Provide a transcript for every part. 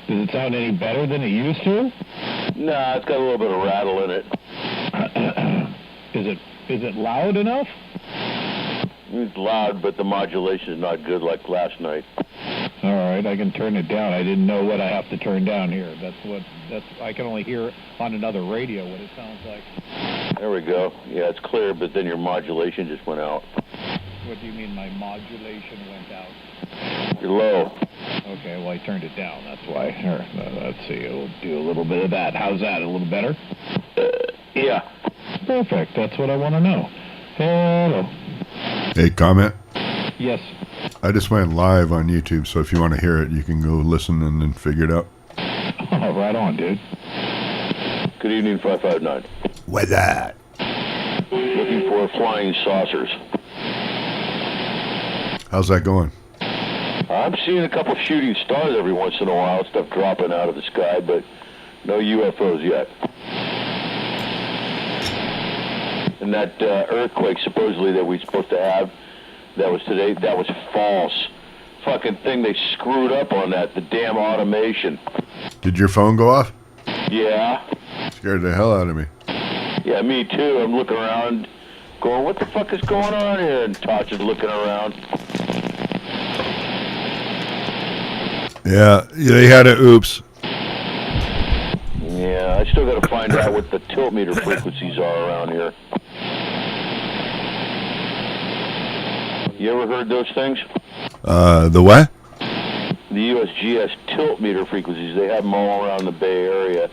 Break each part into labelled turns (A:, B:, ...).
A: Does it sound any better than it used to?
B: Nah, it's got a little bit of rattle in it.
A: Is it loud enough?
B: It's loud, but the modulation is not good like last night.
A: All right, I can turn it down. I didn't know what I have to turn down here. I can only hear on another radio what it sounds like.
B: There we go. Yeah, it's clear, but then your modulation just went out.
A: What do you mean my modulation went out?
B: You're low.
A: Okay, well, I turned it down. That's why. Here, let's see. It'll do a little bit of that. How's that? A little better?
B: Yeah.
A: Perfect. That's what I want to know. Hello.
C: Hey, comment?
A: Yes.
C: I just went live on YouTube, so if you want to hear it, you can go listen and then figure it out.
A: Oh, right on, dude.
B: Good evening, 559.
C: What's that?
B: Looking for flying saucers.
C: How's that going?
B: I'm seeing a couple shooting stars every once in a while, stuff dropping out of the sky, but no UFOs yet. And that earthquake supposedly that we're supposed to have, that was today, that was false. Fucking thing, they screwed up on that, the damn automation.
C: Did your phone go off?
B: Yeah.
C: Scared the hell out of me.
B: Yeah, me too. I'm looking around going, what the fuck is going on here? And Tosh is looking around.
C: Yeah, they had a oops.
B: Yeah, I still got to find out what the tilt meter frequencies are around here. You ever heard those things?
C: The what?
B: The USGS tilt meter frequencies, they have them all around the Bay Area,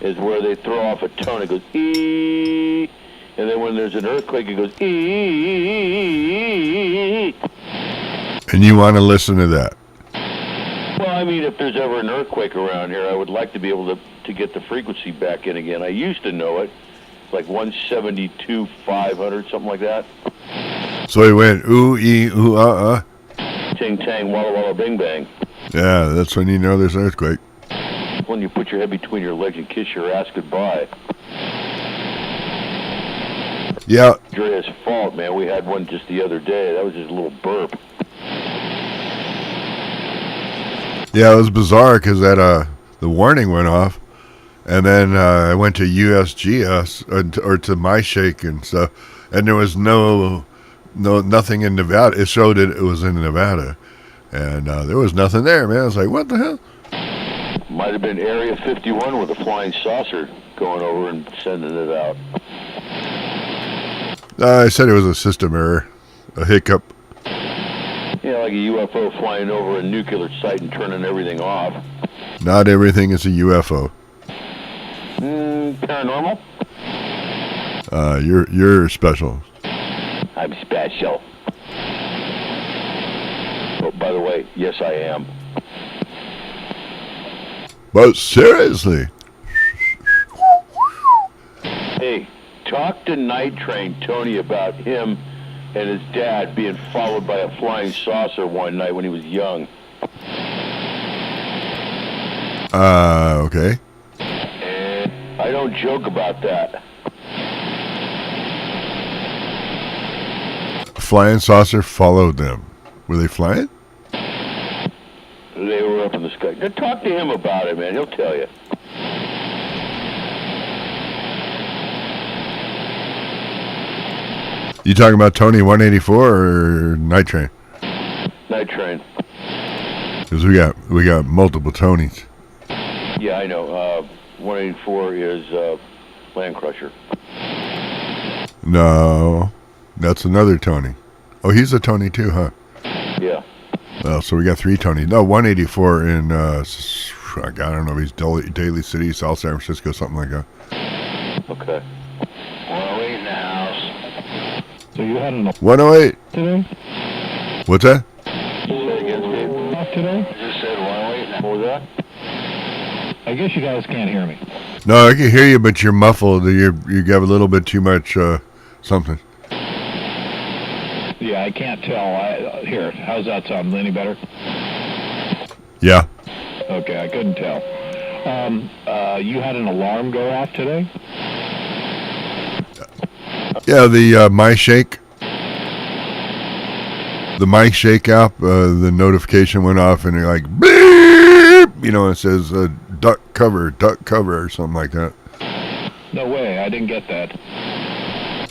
B: is where they throw off a tone. It goes, ee, and then when there's an earthquake, it goes, ee.
C: And you want to listen to that?
B: Well, I mean, if there's ever an earthquake around here, I would like to be able to get the frequency back in again. I used to know it. It's like 172, 500, something like that.
C: So he went, ooh, ee, ooh,
B: Ting, tang, walla, walla, bing, bang.
C: Yeah, that's when you know there's an earthquake.
B: When you put your head between your legs and kiss your ass goodbye.
C: Yeah.
B: Andrea's fault, man. We had one just the other day. That was just a little burp.
C: Yeah, it was bizarre because the warning went off, and then I went to USGS or to MyShake and stuff, and there was nothing in Nevada. It showed it was in Nevada, and there was nothing there, man. I was like, what the hell?
B: Might have been Area 51 with a flying saucer going over and sending it out.
C: I said it was a system error, a hiccup.
B: Yeah, like a UFO flying over a nuclear site and turning everything off.
C: Not everything is a UFO.
B: Paranormal?
C: You're special.
B: I'm special. Oh, by the way, yes, I am.
C: But seriously.
B: Hey, talk to Night Train Tony about him and his dad being followed by a flying saucer one night when he was young.
C: Okay.
B: And I don't joke about that.
C: A flying saucer followed them. Were they flying?
B: They were up in the sky. Go talk to him about it, man. He'll tell you.
C: You talking about Tony 184 or Night Train?
B: Night Train.
C: Because we got multiple Tonys.
B: Yeah, I know. 184 is Land Crusher.
C: No, that's another Tony. Oh, he's a Tony too, huh?
B: Yeah.
C: Oh, so we got three Tonys. No, 184 in, I don't know if he's Daly City, South San Francisco, something like that.
B: Okay. 108 in the house.
A: So you had an
C: 108.
A: today?
C: What's that?
B: Say it again, Steve.
A: Today?
B: I just said 108 in the house. What was that?
A: I guess you guys can't hear me.
C: No, I can hear you, but you're muffled. You have a little bit too much something.
A: Yeah, I can't tell. Here, how's that sound? Any better?
C: Yeah.
A: Okay, I couldn't tell. You had an alarm go off today?
C: Yeah, the MyShake. The MyShake app, the notification went off and it like beep, you know, it says duck cover or something like that.
A: No way, I didn't get that.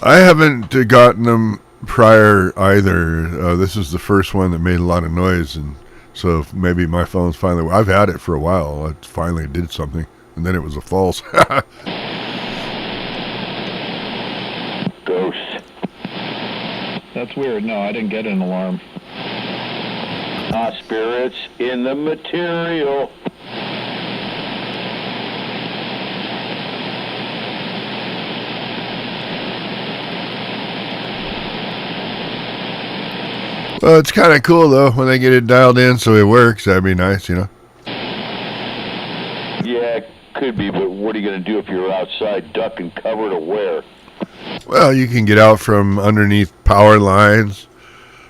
C: I haven't gotten them prior either. This is the first one that made a lot of noise, and so maybe my phone's finally. I've had it for a while. It finally did something, and then it was a false.
B: Ghost.
A: That's weird. No, I didn't get an alarm.
B: Spirits in the material.
C: Well, it's kind of cool though when they get it dialed in so it works. That'd be nice, you know.
B: Yeah, it could be, but what are you going to do if you're outside, duck and cover to where?
C: Well, you can get out from underneath power lines,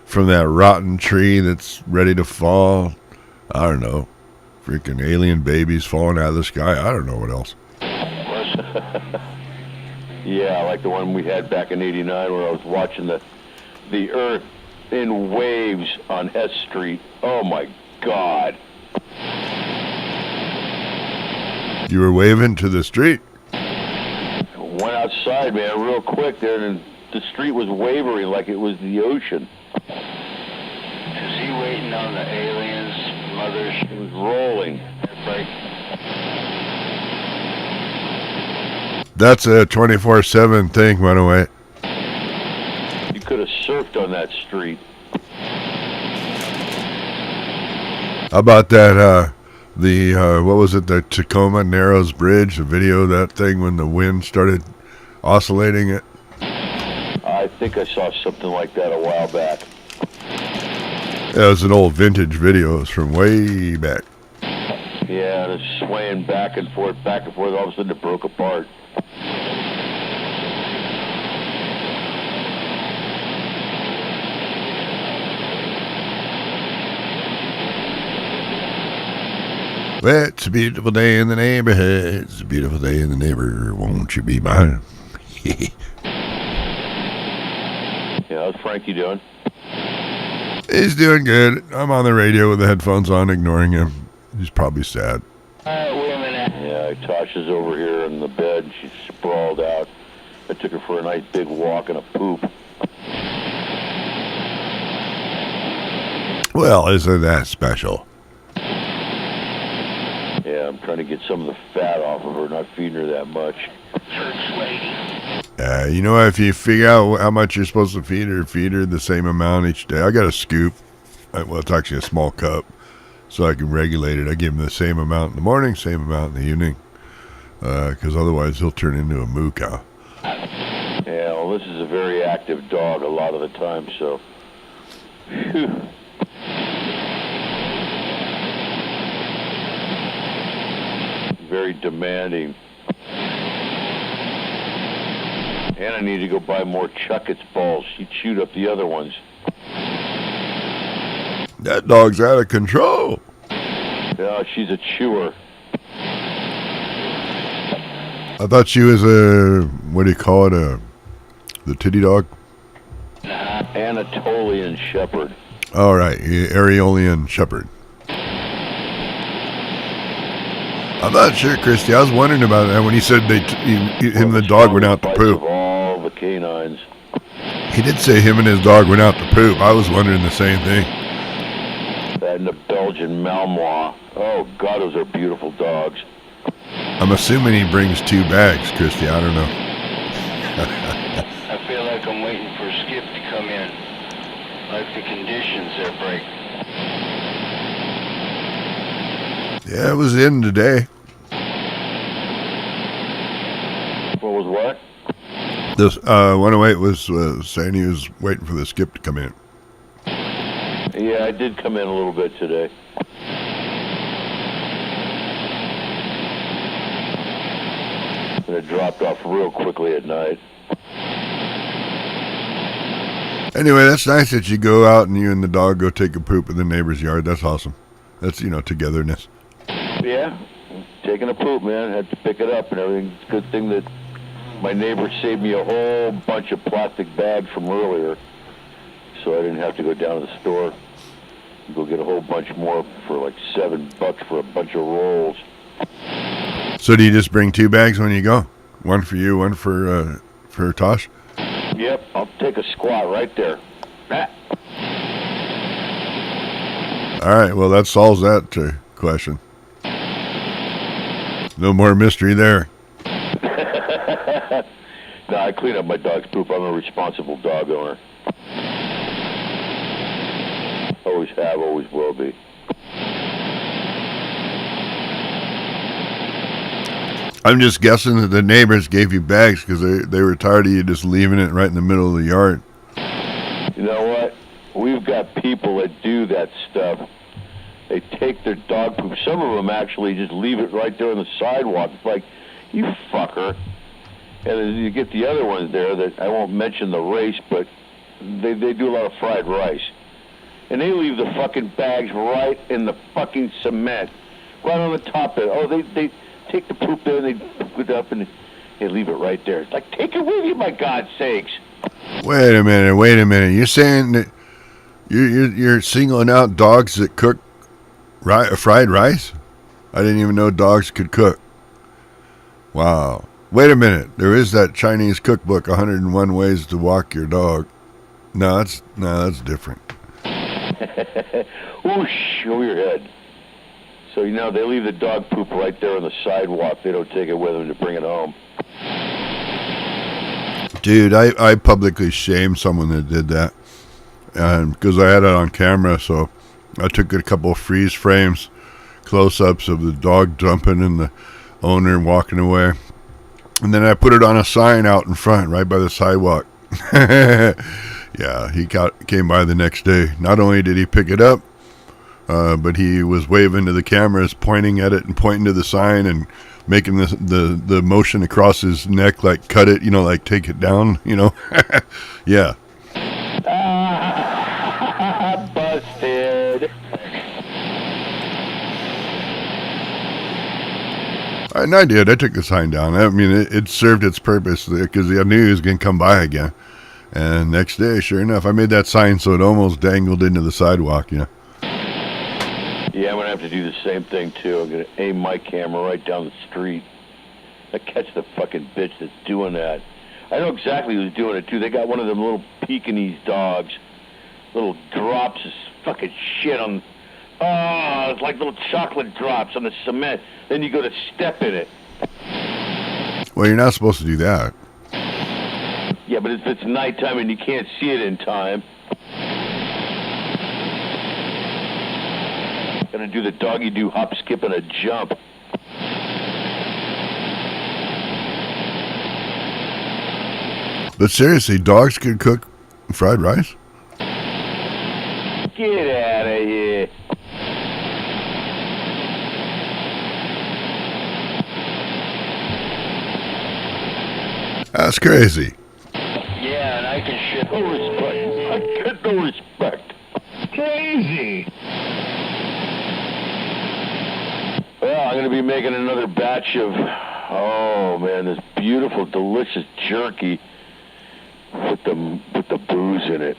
C: from that rotten tree that's ready to fall. I don't know. Freaking alien babies falling out of the sky. I don't know what else.
B: Yeah, like the one we had back in '89 where I was watching the Earth in waves on S Street. Oh my God.
C: You were waving to the street?
B: Went outside, man, real quick there, and the street was wavering like it was the ocean.
D: Is he waiting on the aliens, mothers?
B: It was rolling.
C: That's a 24/7 thing, by the way.
B: You could have surfed on that street.
C: How about that, what was it, the Tacoma Narrows Bridge, the video of that thing when the wind started oscillating it?
B: I think I saw something like that a while back.
C: Yeah, it was an old vintage video. It was from way back.
B: Yeah, and it's swaying back and forth, all of a sudden it broke apart.
C: Well, it's a beautiful day in the neighborhood. It's a beautiful day in the neighborhood. Won't you be mine?
B: Yeah, how's Frankie doing?
C: He's doing good. I'm on the radio with the headphones on, ignoring him. He's probably sad.
D: Wait a minute.
B: Yeah, Tasha's over here in the bed. She's sprawled out. I took her for a nice big walk and a poop.
C: Well, isn't that special?
B: Yeah, I'm trying to get some of the fat off of her, not feeding her that much.
D: Church lady.
C: You know, if you figure out how much you're supposed to feed her the same amount each day. I got a scoop. Well, it's actually a small cup, so I can regulate it. I give him the same amount in the morning, same amount in the evening, because otherwise he'll turn into a moo cow.
B: Yeah, well, this is a very active dog a lot of the time, so... Whew. Very demanding. And I need to go buy more Chuckets balls. She chewed up the other ones.
C: That dog's out of control.
B: Yeah, she's a chewer.
C: I thought she was what do you call it, the titty dog?
B: Anatolian Shepherd.
C: All right, Aeolian Shepherd. I'm not sure, Christy. I was wondering about that when he said him and the dog went out to poop.
B: Of all the canines.
C: He did say him and his dog went out to poop. I was wondering the same thing.
B: That and the Belgian Malinois. Oh, God, those are beautiful dogs.
C: I'm assuming he brings 2 bags, Christy. I don't know.
D: I feel like I'm waiting for Skip to come in. Like the conditions are break.
C: Yeah, it was in today.
B: What was what?
C: This 108 was saying he was waiting for the Skip to come in.
B: Yeah, I did come in a little bit today. And it dropped off real quickly at night.
C: Anyway, that's nice that you go out and you and the dog go take a poop in the neighbor's yard. That's awesome. That's, togetherness.
B: Yeah, taking a poop, man. Had to pick it up and everything. It's a good thing that my neighbor saved me a whole bunch of plastic bags from earlier, so I didn't have to go down to the store. Go get a whole bunch more for like $7 for a bunch of rolls.
C: So do you just bring 2 bags when you go? One for you, one for Tosh?
B: Yep, I'll take a squat right there. Ah.
C: All right, well, that solves that question. No more mystery there.
B: No, I clean up my dog's poop. I'm a responsible dog owner. Always have, always will be.
C: I'm just guessing that the neighbors gave you bags because they were tired of you just leaving it right in the middle of the yard.
B: You know what? We've got people that do that stuff. They take their dog poop. Some of them actually just leave it right there on the sidewalk. It's like, you fucker. And then you get the other ones there that I won't mention the race, but they do a lot of fried rice. And they leave the fucking bags right in the fucking cement. Right on the top of it. Oh, they take the poop there and they poop it up and they leave it right there. It's like, take it with you, my God's sakes.
C: Wait a minute. You're saying that you're singling out dogs that cook fried rice? I didn't even know dogs could cook. Wow. Wait a minute. There is that Chinese cookbook, 101 Ways to Walk Your Dog. No, that's different.
B: Whoosh, over your head. So, they leave the dog poop right there on the sidewalk. They don't take it with them to bring it home.
C: Dude, I publicly shamed someone that did that. And because I had it on camera, so I took a couple of freeze frames, close-ups of the dog dumping and the owner walking away. And then I put it on a sign out in front, right by the sidewalk. Yeah, he came by the next day. Not only did he pick it up, but he was waving to the cameras, pointing at it and pointing to the sign and making the motion across his neck, like cut it, like take it down, Yeah.
B: Busted.
C: And I did. I took the sign down. I mean, it served its purpose because I knew he was going to come by again. And next day, sure enough, I made that sign so it almost dangled into the sidewalk,
B: Yeah, I'm going to have to do the same thing, too. I'm going to aim my camera right down the street. I catch the fucking bitch that's doing that. I know exactly who's doing it, too. They got one of them little Pekingese dogs. Little drops of fucking shit on... Oh, it's like little chocolate drops on the cement. Then you go to step in it.
C: Well, you're not supposed to do that.
B: Yeah, but if it's nighttime and you can't see it in time... Gonna do the doggy do hop, skip, and a jump.
C: But seriously, dogs could cook fried rice?
B: Get out of here.
C: That's crazy.
D: Yeah, and I can ship
B: No respect. I get no respect.
A: Crazy.
B: Well, I'm going to be making another batch of, oh man, this beautiful, delicious jerky with the booze in it.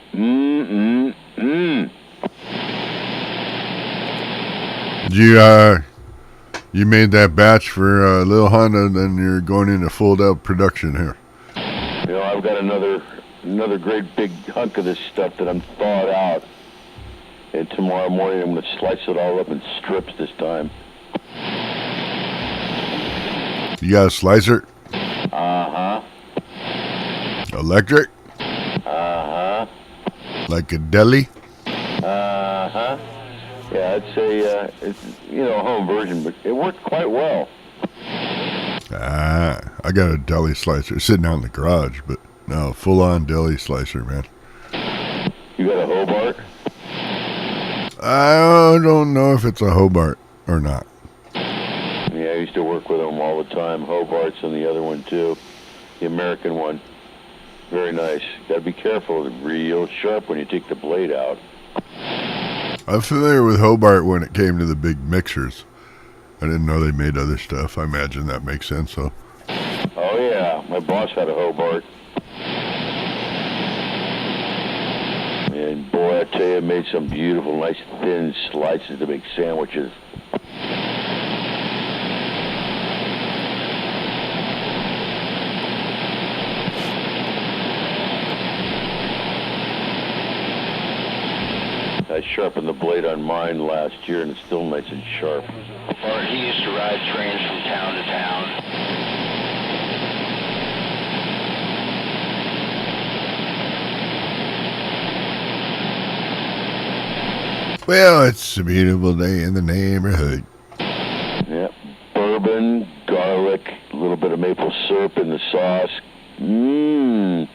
C: You made that batch for Lil Honda, and then you're going into full-out production here.
B: I've got another great big hunk of this stuff that I'm thawed out. And tomorrow morning I'm going to slice it all up in strips this time.
C: You got a slicer?
B: Uh-huh.
C: Electric?
B: Uh-huh.
C: Like a deli?
B: Uh-huh. Yeah, it's a home version, but it worked quite well.
C: I got a deli slicer sitting out in the garage, but no, full-on deli slicer, man.
B: You got a Hobart?
C: I don't know if it's a Hobart or not.
B: Yeah, I used to work with them all the time. Hobarts and the other one, too. The American one. Very nice. Got to be careful. It's real sharp when you take the blade out.
C: I'm familiar with Hobart when it came to the big mixers. I didn't know they made other stuff. I imagine that makes sense, though.
B: Oh, yeah. My boss had a Hobart. Yeah, And boy, I tell you, it made some beautiful, nice thin slices to make sandwiches. I sharpened the blade on mine last year, and it's still nice and sharp.
D: Or he used to ride trains from town to town.
C: Well, it's a beautiful day in the neighborhood.
B: Yep, bourbon, garlic, a little bit of maple syrup in the sauce. It's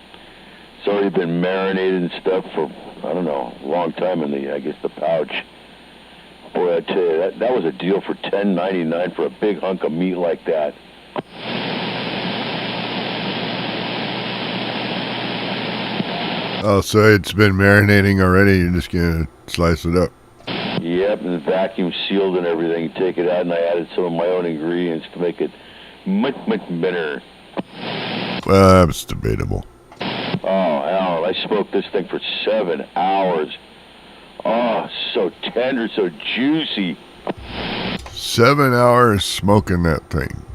B: already been marinated and stuff for, I don't know, a long time in the pouch. Boy, I tell you, that was a deal for $10.99 for a big hunk of meat like that.
C: Oh, so it's been marinating already. You're just going to slice it up.
B: Yep, and vacuum sealed and everything. You take it out, and I added some of my own ingredients to make it much better.
C: Well, that's debatable.
B: Oh, Alan, I smoked this thing for 7 hours. Oh, so tender, so juicy.
C: 7 hours smoking that thing.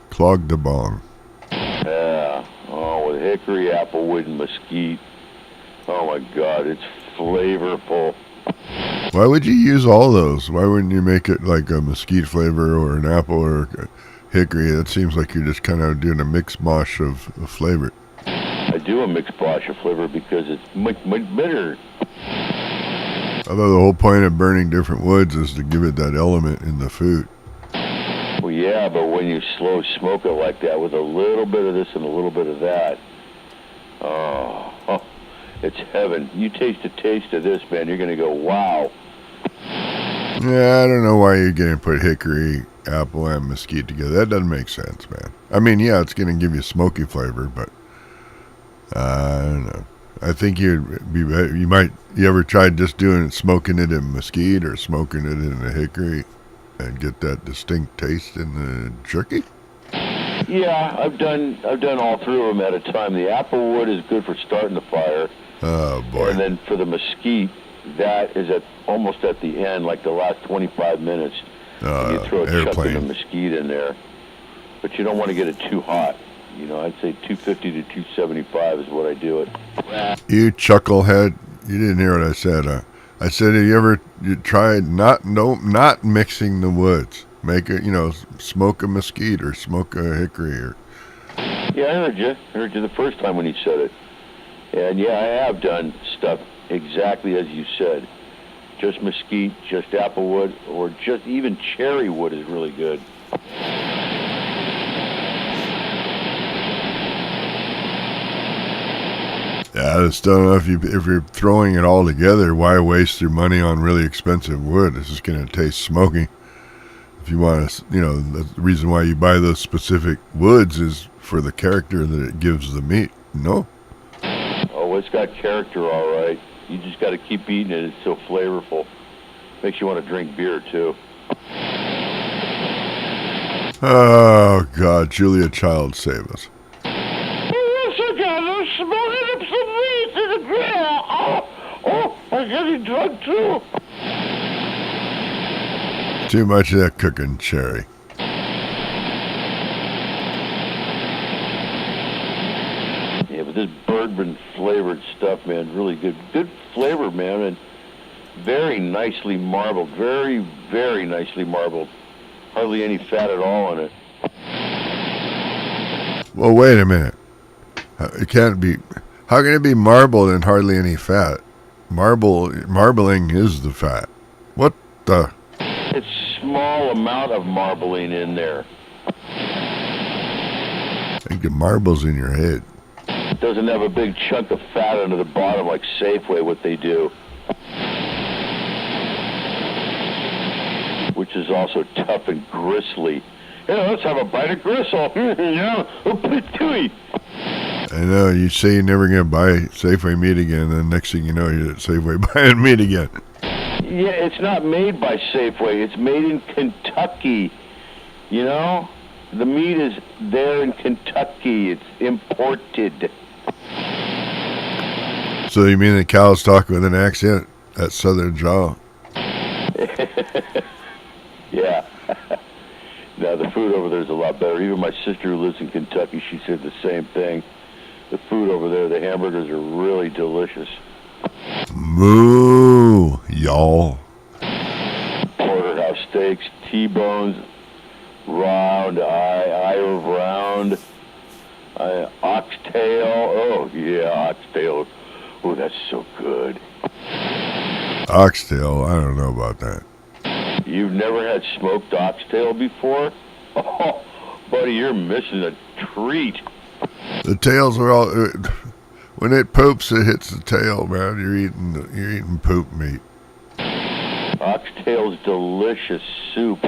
C: Clogged the bong.
B: Yeah. Oh, with hickory, applewood, and mesquite. Oh, my God, it's flavorful.
C: Why would you use all those? Why wouldn't you make it like a mesquite flavor or an apple or a hickory? That seems like you're just kind of doing a mix mosh of flavor.
B: I do a mixed bosh of flavor because it's much bitter.
C: Although the whole point of burning different woods is to give it that element in the food.
B: Well, yeah, but when you slow smoke it like that with a little bit of this and a little bit of that, oh, it's heaven. You taste a taste of this, man, you're going to go, wow.
C: Yeah, I don't know why you're going to put hickory, apple, and mesquite together. That doesn't make sense, man. I mean, yeah, it's going to give you smoky flavor, but I don't know. I think you ever tried just smoking it in mesquite or smoking it in a hickory and get that distinct taste in the jerky?
B: Yeah, I've done all three of them at a time. The applewood is good for starting the fire.
C: Oh, boy.
B: And then for the mesquite, that is almost at the end, like the last 25 minutes. You throw a chunk of the mesquite in there. But you don't want to get it too hot. You know, I'd say 250 to 275 is what I do it.
C: You chucklehead. You didn't hear what I said. I said, have you tried not mixing the woods? Make it, smoke a mesquite or smoke a hickory.
B: Yeah, I heard you. I heard you the first time when you said it. And yeah, I have done stuff exactly as you said. Just mesquite, just applewood, or just even cherry wood is really good.
C: Yeah, I just don't know if you're throwing it all together, why waste your money on really expensive wood? It's just going to taste smoky. If you want to, the reason why you buy those specific woods is for the character that it gives the meat. No?
B: Oh, it's got character, all right. You just got to keep eating it. It's so flavorful. Makes you want to drink beer, too.
C: Oh, God, Julia Child, save us.
B: Smoking up some meat in the grill. Oh, I'm getting drunk too.
C: Too much of that cooking, Cherry.
B: Yeah, but this bourbon flavored stuff, man, really good. Good flavor, man, and very nicely marbled. Very, very nicely marbled. Hardly any fat at all in it.
C: Well, wait a minute. It can't be. How can it be marbled and hardly any fat? Marbling is the fat. What the?
B: It's small amount of marbling in there.
C: I think the marble's in your head.
B: It doesn't have a big chunk of fat under the bottom like Safeway, what they do. Which is also tough and gristly. Yeah, let's have a bite of gristle. Yeah, patooey.
C: I know, you say you're never going to buy Safeway meat again, and then next thing you know, you're at Safeway buying meat again.
B: Yeah, it's not made by Safeway. It's made in Kentucky. You know? The meat is there in Kentucky. It's imported.
C: So you mean the cows talk with an accent? That southern drawl?
B: Yeah. Now, the food over there is a lot better. Even my sister who lives in Kentucky, she said the same thing. The food over there, the hamburgers are really delicious.
C: Moo, y'all.
B: Porterhouse steaks, T-bones, round, eye of round, oxtail. Oh, yeah, oxtail. Oh, that's so good.
C: Oxtail, I don't know about that.
B: You've never had smoked oxtail before? Oh, buddy, you're missing a treat.
C: The tails are all... when it poops, it hits the tail, man. You're eating poop meat.
B: Oxtail's delicious soup.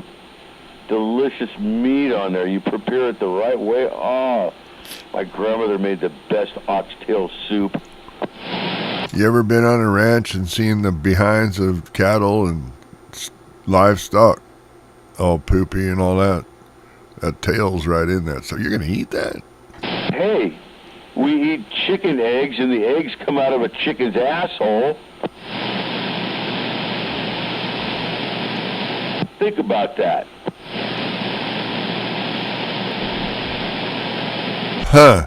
B: Delicious meat on there. You prepare it the right way. Oh, my grandmother made the best oxtail soup.
C: You ever been on a ranch and seen the behinds of cattle and livestock? All poopy and all that. That tail's right in that. So you're going to eat that?
B: Hey, we eat chicken eggs, and the eggs come out of a chicken's asshole. Think about that.
C: Huh.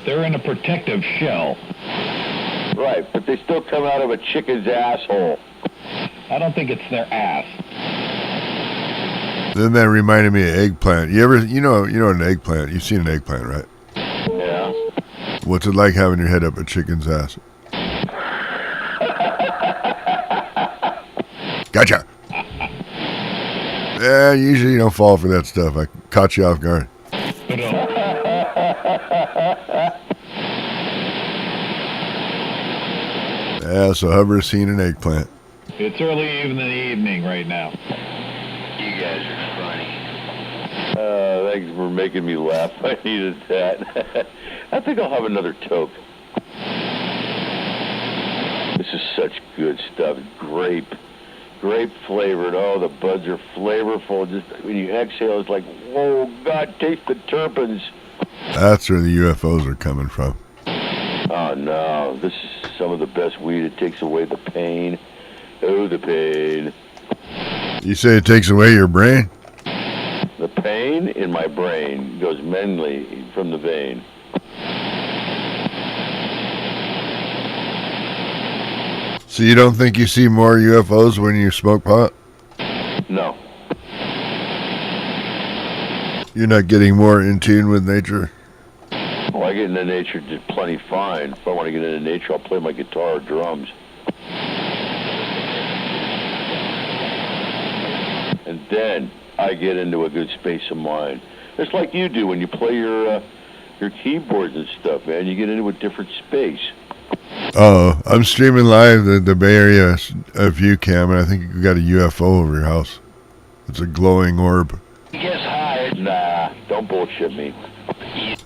A: They're in a protective shell.
B: Right, but they still come out of a chicken's asshole.
A: I don't think it's their ass.
C: Then that reminded me of eggplant. You know an eggplant. You've seen an eggplant, right?
B: Yeah.
C: What's it like having your head up a chicken's ass? Gotcha. Yeah, usually you don't fall for that stuff. I caught you off guard. Yeah, so Hubbard's seen an eggplant.
A: It's early in the evening right now.
D: You guys are funny.
B: Thanks for making me laugh. I needed that. I think I'll have another toke. This is such good stuff. Grape flavored. Oh, the buds are flavorful. Just when you exhale, it's like, whoa, God, taste the terpenes.
C: That's where the UFOs are coming from.
B: Oh, no. This is some of the best weed. It takes away the pain. Oh, the pain.
C: You say it takes away your brain?
B: The pain in my brain goes mainly from the vein.
C: So you don't think you see more UFOs when you smoke pot?
B: No.
C: You're not getting more in tune with nature?
B: Well, I get into nature just plenty fine. If I want to get into nature, I'll play my guitar or drums. And then I get into a good space of mind. It's like you do when you play your keyboards and stuff, man. You get into a different space.
C: Oh, I'm streaming live the Bay Area view cam, and I think you got a UFO over your house. It's a glowing orb.
D: You guys hired.
B: Nah, don't bullshit me.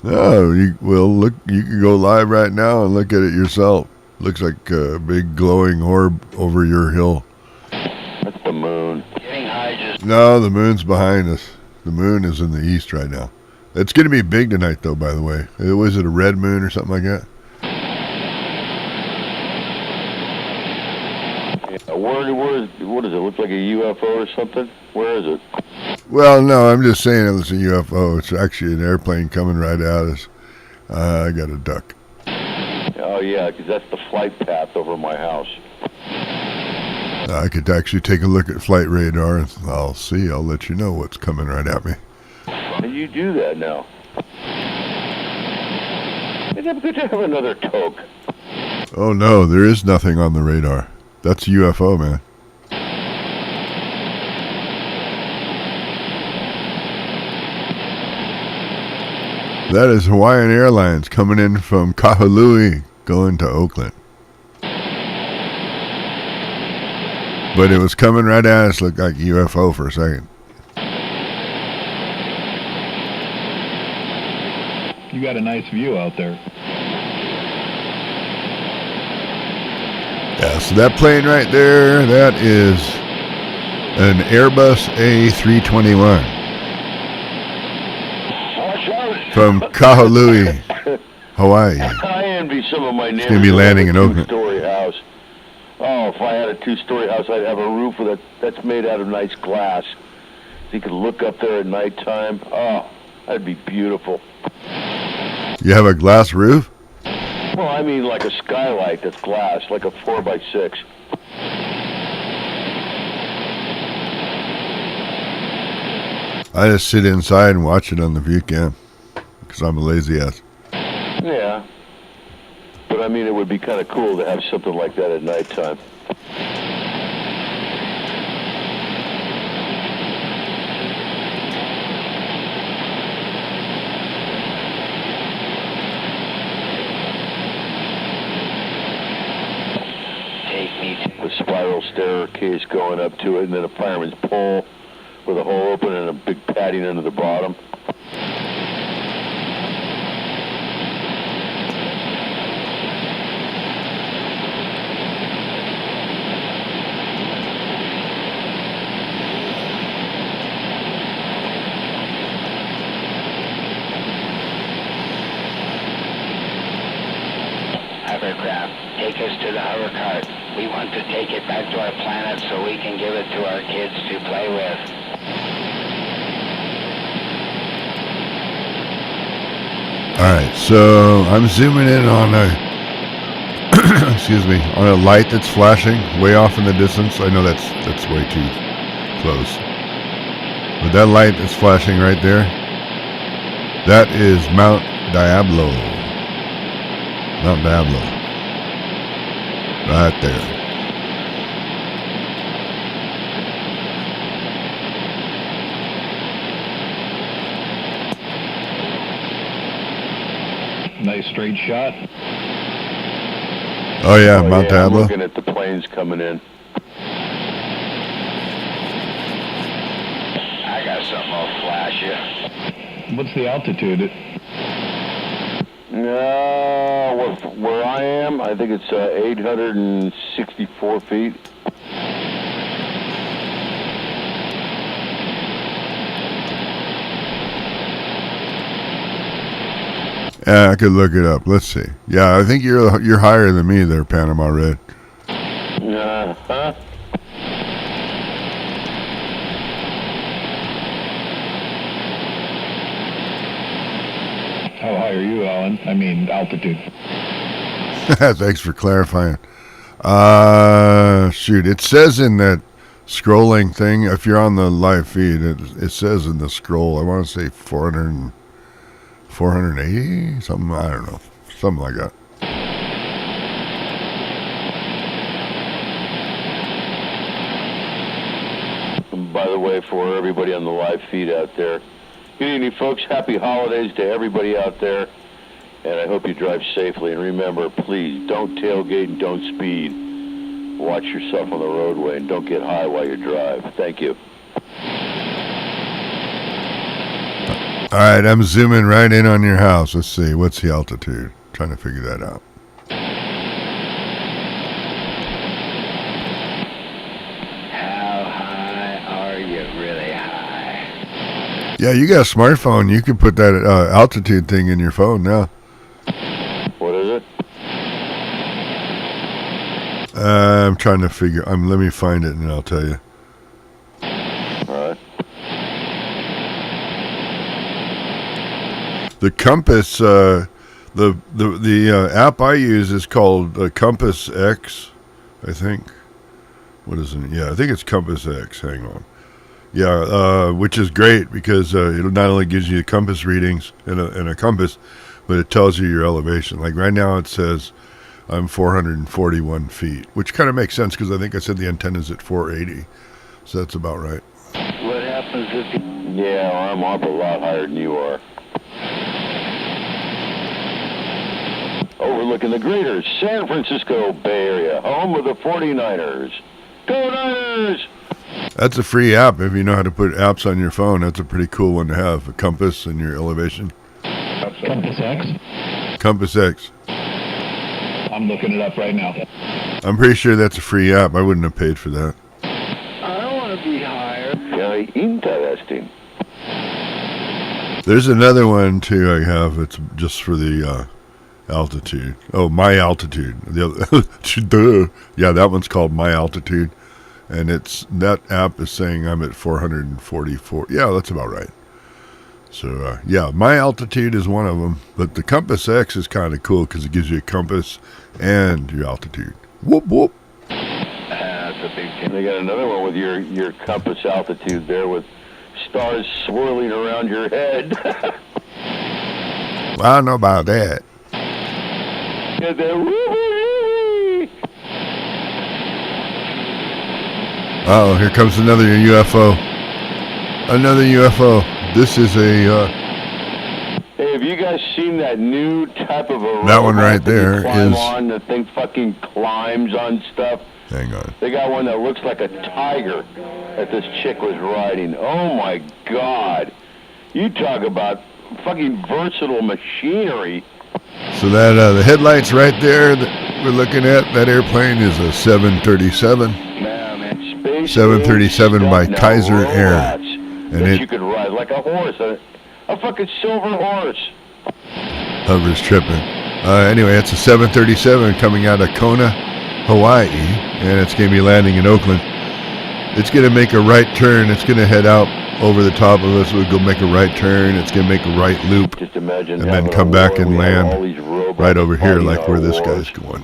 C: Oh, look. You can go live right now and look at it yourself. Looks like a big glowing orb over your hill.
B: That's the moon.
D: Getting high just...
C: No, the moon's behind us. The moon is in the east right now. It's going to be big tonight, though, by the way. Was it a red moon or something like that?
B: Yeah, what does it look like, a UFO or something? Where is it?
C: Well, no, I'm just saying it's a UFO. It's actually an airplane coming right at us. I got a duck.
B: Oh, yeah, because that's the flight path over my house.
C: I could actually take a look at flight radar, and I'll let you know what's coming right at me.
B: And you do that now. It's good to have another toke.
C: Oh, no, there is nothing on the radar. That's a UFO, man. That is Hawaiian Airlines coming in from Kahului, going to Oakland. But it was coming right at us, looked like a UFO for a second.
A: You got a nice view out there.
C: Yeah, so that plane right there, that is an Airbus A321 from Kahului, Hawaii.
B: I am envy some of my neighbors.
C: gonna be
B: who have
C: landing
B: a
C: in Oakland.
B: two-story house. Oh, if I had a two-story house, I'd have a roof that's made out of nice glass. So you could look up there at nighttime. Oh, that'd be beautiful.
C: You have a glass roof?
B: Well, I mean like a skylight that's glass, like a 4x6.
C: I just sit inside and watch it on the view cam because I'm a lazy ass.
B: Yeah. But I mean, it would be kind of cool to have something like that at nighttime.
D: Take me to
B: The spiral staircase going up to it, and then a fireman's pole with a hole open and a big padding under the bottom.
D: hovercraft. Take us to the hover cart. We want to take it back to our planet so we can give it to our kids to play with.
C: Alright, so I'm zooming in on a excuse me, on a light that's flashing way off in the distance. I know that's way too close. But that light that's flashing right there, that is Mount Diablo. Mount Diablo. Right there.
A: Nice straight shot.
C: Oh yeah,
B: Oh,
C: Mount
B: yeah, I'm
C: Diablo.
B: looking at the planes coming in.
D: I got something I'll flash you.
A: What's the altitude?
B: Where I am, I think it's 864 feet.
C: Yeah, I could look it up. Let's see. Yeah, I think you're higher than me there, Panama Red.
B: Uh-huh.
A: How high are you, Alan? I mean, altitude.
C: Thanks for clarifying. Shoot, it says in that scrolling thing, if you're on the live feed, it says in the scroll, I want to say 480, something, I don't know, something like that.
B: And by the way, for everybody on the live feed out there, good evening, folks. Happy holidays to everybody out there. And I hope you drive safely. And remember, please, don't tailgate and don't speed. Watch yourself on the roadway and don't get high while you drive. Thank you.
C: All right, I'm zooming right in on your house. Let's see, what's the altitude? Trying to figure that out.
D: How high are you? Really high?
C: Yeah, you got a smartphone. You can put that altitude thing in your phone now.
B: What is it?
C: I'm trying to figure. Let me find it and I'll tell you.
B: All right.
C: The Compass, the app I use is called Compass X, I think. What is it? Yeah, I think it's Compass X. Hang on. Yeah, which is great because it not only gives you the compass readings in a compass, but it tells you your elevation. Like right now, it says I'm 441 feet, which kind of makes sense because I think I said the antenna's at 480, so that's about right.
D: What happens if you...
B: Yeah, well, I'm up a lot higher than you are. Overlooking the greater San Francisco Bay Area, home of the 49ers. Go Niners!
C: That's a free app if you know how to put apps on your phone. That's a pretty cool one to have, a compass and your elevation.
A: Compass X?
C: Compass X.
A: I'm looking it up right now.
C: I'm pretty sure that's a free app. I wouldn't have paid for that.
D: I don't want to be higher.
B: Very interesting.
C: There's another one too I have. It's just for the altitude. Oh, My Altitude. The other, duh. Yeah, that one's called My Altitude, and that app is saying I'm at 444. Yeah, that's about right. So yeah, My Altitude is one of them, but the Compass X is kind of cool because it gives you a compass and your altitude. Whoop whoop.
B: That's a big thing. They got another one with your compass altitude there with stars swirling around your head.
C: Well, I don't know about that.
B: Yeah, woo-wee.
C: Oh, here comes another UFO. Another UFO. This is a...
B: Hey, have you guys seen that new type of a
C: that one
B: robot
C: right
B: that you
C: there
B: climb
C: is...
B: on? The thing fucking climbs on stuff.
C: Hang on.
B: They got one that looks like a tiger that this chick was riding. Oh my God. You talk about fucking versatile machinery.
C: So that the headlights right there that we're looking at, that airplane is a 737.
B: Man, space
C: 737 by
B: stuff now,
C: Kaiser Air.
B: robots
C: And
B: that you could ride like a horse, a fucking silver horse.
C: Hover's tripping. Anyway, it's a 737 coming out of Kona, Hawaii, and it's going to be landing in Oakland. It's going to make a right turn. It's going to head out over the top of us. We'll go make a right turn. It's going to make a right loop.
B: Just imagine
C: and then come back and land right over here like where this guy's going.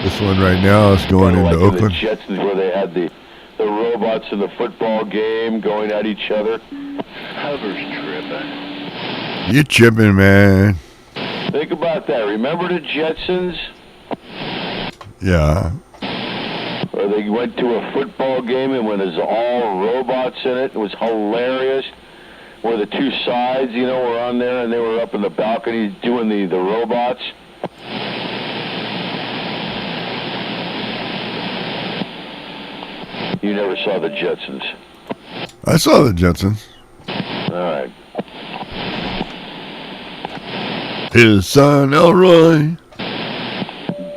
C: This one right now is going into Oakland.
B: The Jetsons where they had the robots in the football game going at each other. Hover's tripping.
C: You tripping, man.
B: Think about that. Remember the Jetsons?
C: Yeah.
B: Where they went to a football game and when there's all robots in it. It was hilarious. Where the two sides, were on there and they were up in the balcony doing the robots. You never saw the Jetsons.
C: I saw the Jetsons.
B: All right.
C: His son Elroy.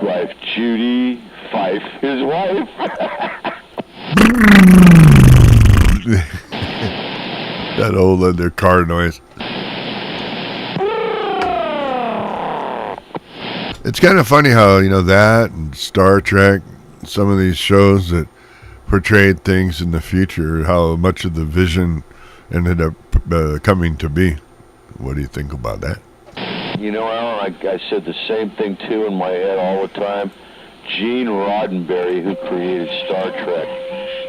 B: Wife Judy. Fife, his wife.
C: That old their car noise. It's kind of funny how, that and Star Trek, some of these shows that portrayed things in the future, how much of the vision ended up coming to be. What do you think about that?
B: Alan, I said the same thing, too, in my head all the time. Gene Roddenberry, who created Star Trek,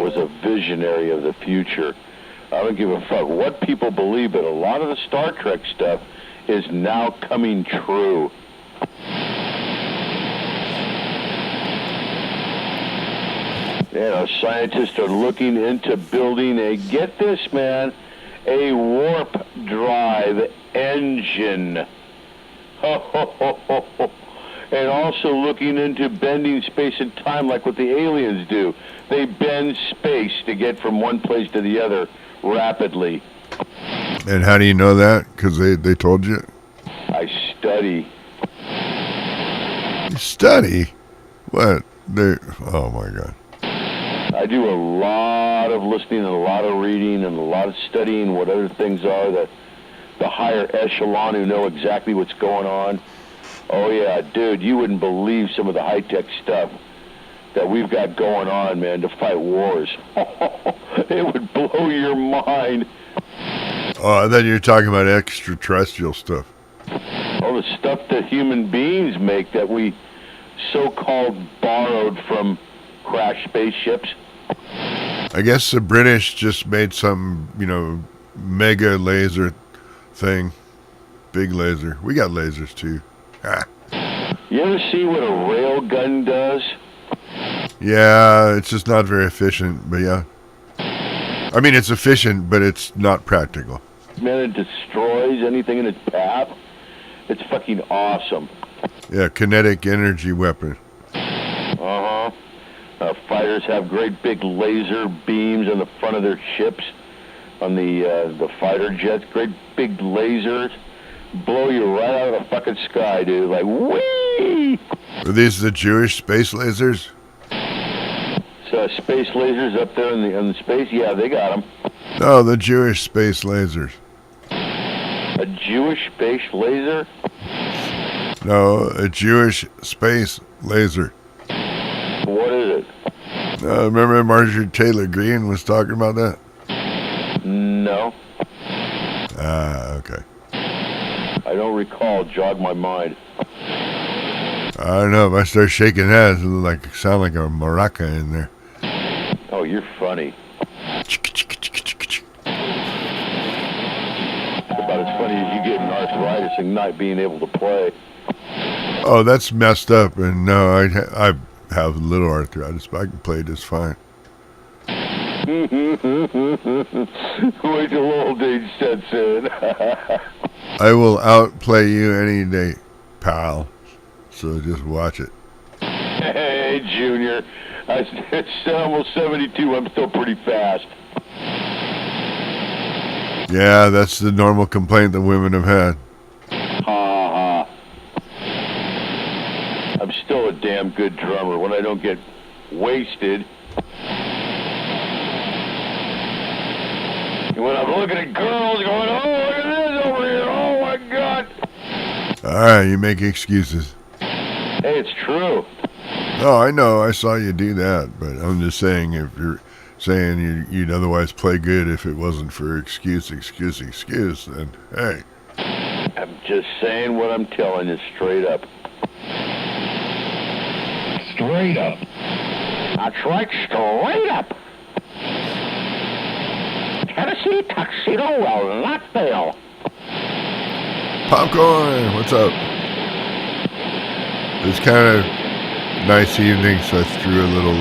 B: was a visionary of the future. I don't give a fuck what people believe, but a lot of the Star Trek stuff is now coming true. Scientists are looking into building get this, man, a warp drive engine. And also looking into bending space and time like what the aliens do. They bend space to get from one place to the other rapidly.
C: And how do you know that? Because they told you?
B: I study.
C: You study? What? Oh, my God.
B: I do a lot of listening and a lot of reading and a lot of studying what other things are that the higher echelon who know exactly what's going on. Oh, yeah, dude, you wouldn't believe some of the high-tech stuff that we've got going on, man, to fight wars. It would blow your mind.
C: Oh, I thought you were talking about extraterrestrial stuff.
B: All the stuff that human beings make that we so-called borrowed from crashed spaceships.
C: I guess the British just made some, mega laser thing. Big laser. We got lasers, too.
B: You ever see what a rail gun does?
C: Yeah, it's just not very efficient, but yeah. I mean, it's efficient, but it's not practical.
B: Man, it destroys anything in its path. It's fucking awesome.
C: Yeah, kinetic energy weapon.
B: Uh-huh. Fighters have great big laser beams on the front of their ships, on the fighter jets. Great big lasers. Blow you right out of the fucking sky, dude. Like, whee!
C: Are these the Jewish space lasers?
B: So space lasers up there in the space? Yeah, they got them.
C: No, the Jewish space lasers.
B: A Jewish space laser?
C: No, a Jewish space laser.
B: What is it?
C: Remember Marjorie Taylor Greene was talking about that?
B: No.
C: Okay.
B: I don't recall. Jog my mind.
C: I don't know. If I start shaking that, it'll sound like a maraca in there.
B: Oh, you're funny. About as funny as you getting arthritis and not being able to play.
C: Oh, that's messed up. And no, I have little arthritis, but I can play just fine.
B: Wait till old age sets in.
C: I will outplay you any day, pal. So just watch it.
B: Hey, Junior. It's almost 72. I'm still pretty fast.
C: Yeah, that's the normal complaint that women have had.
B: Ha ha. I'm still a damn good drummer when I don't get wasted. And when I'm looking at girls going, oh, look at this over here. Oh, my God.
C: All right, you make excuses.
B: Hey, it's true.
C: Oh, I know. I saw you do that, but I'm just saying if you're saying you'd otherwise play good if it wasn't for excuse, then hey.
B: I'm just saying what I'm telling you straight up.
A: Straight up.
B: That's right, straight up. Tennessee tuxedo will not fail.
C: Popcorn, what's up? It's kind of nice evening, so I threw a little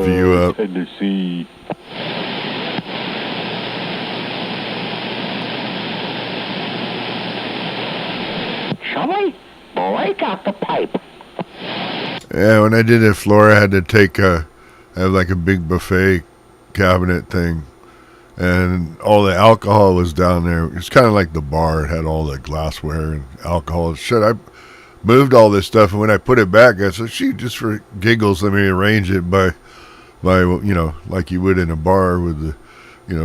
C: view up.
B: Tennessee. Chumley, break out the pipe.
C: Yeah, when I did it, Flora had to have like a big buffet cabinet thing, and all the alcohol was down there. It's kind of like the bar. It had all the glassware and alcohol. Shit, I moved all this stuff, and when I put it back, I said, "She just for giggles, let me arrange it by like you would in a bar with the,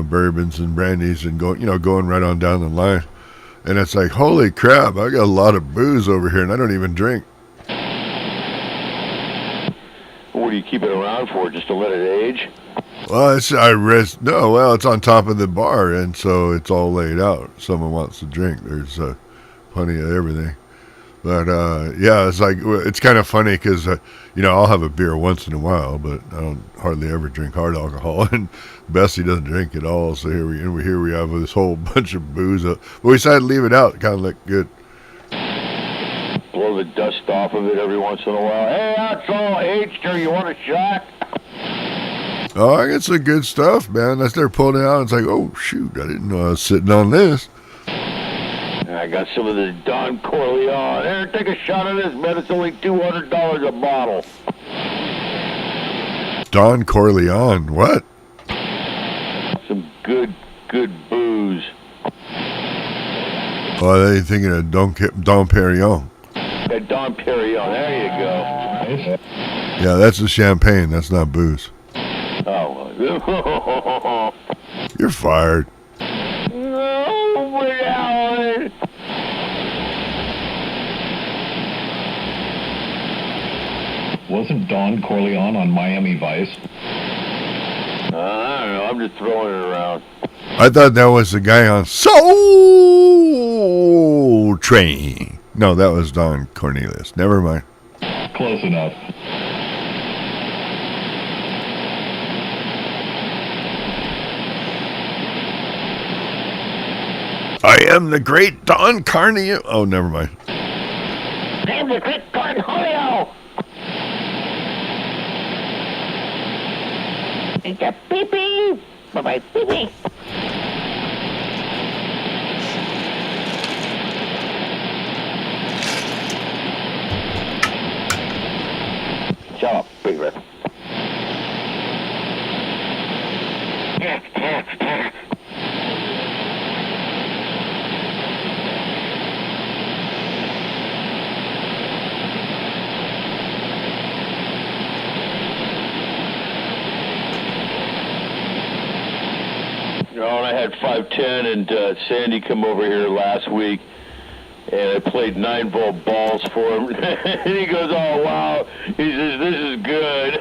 C: bourbons and brandies and going right on down the line." And it's like, holy crap, I got a lot of booze over here, and I don't even drink.
B: What do you keep it around for? Just to let it age?
C: Well, it's on top of the bar, and so it's all laid out. Someone wants to drink. There's plenty of everything. But yeah, it's kind of funny because I'll have a beer once in a while, but I don't hardly ever drink hard alcohol, and Bessie doesn't drink at all. So here we have this whole bunch of booze up. But we decided to leave it out. It kind of looked good.
B: Blow the dust off of it every once in a while. Hey, that's all aged. Or you want a shot?
C: Oh, I got some good stuff, man. I started pulling it out. It's like, oh shoot, I didn't know I was sitting on this.
B: I got some of this Don Corleone. Here, take a shot of this, man. It's only $200 a bottle.
C: Don Corleone, what?
B: Some good booze.
C: Oh, are they thinking of Don Perignon?
B: Yeah, Don Perignon. There you go.
C: Yeah, that's the champagne. That's not booze.
B: Oh.
C: You're fired.
B: No, without.
A: Wasn't Don Corleone on Miami Vice?
B: I don't know. I'm just throwing it around.
C: I thought that was the guy on Soul Train. No, that was Don Cornelius. Never mind.
A: Close enough.
C: I am the great Don Cornelius. Oh, never mind.
B: I am the great Cornholio. It's a pee-pee. Bye-bye, pee-pee. Shut up, Big Red. And I had 510 and Sandy come over here last week, And I played 9-volt balls for him. And he goes, oh, wow. He says, this is good.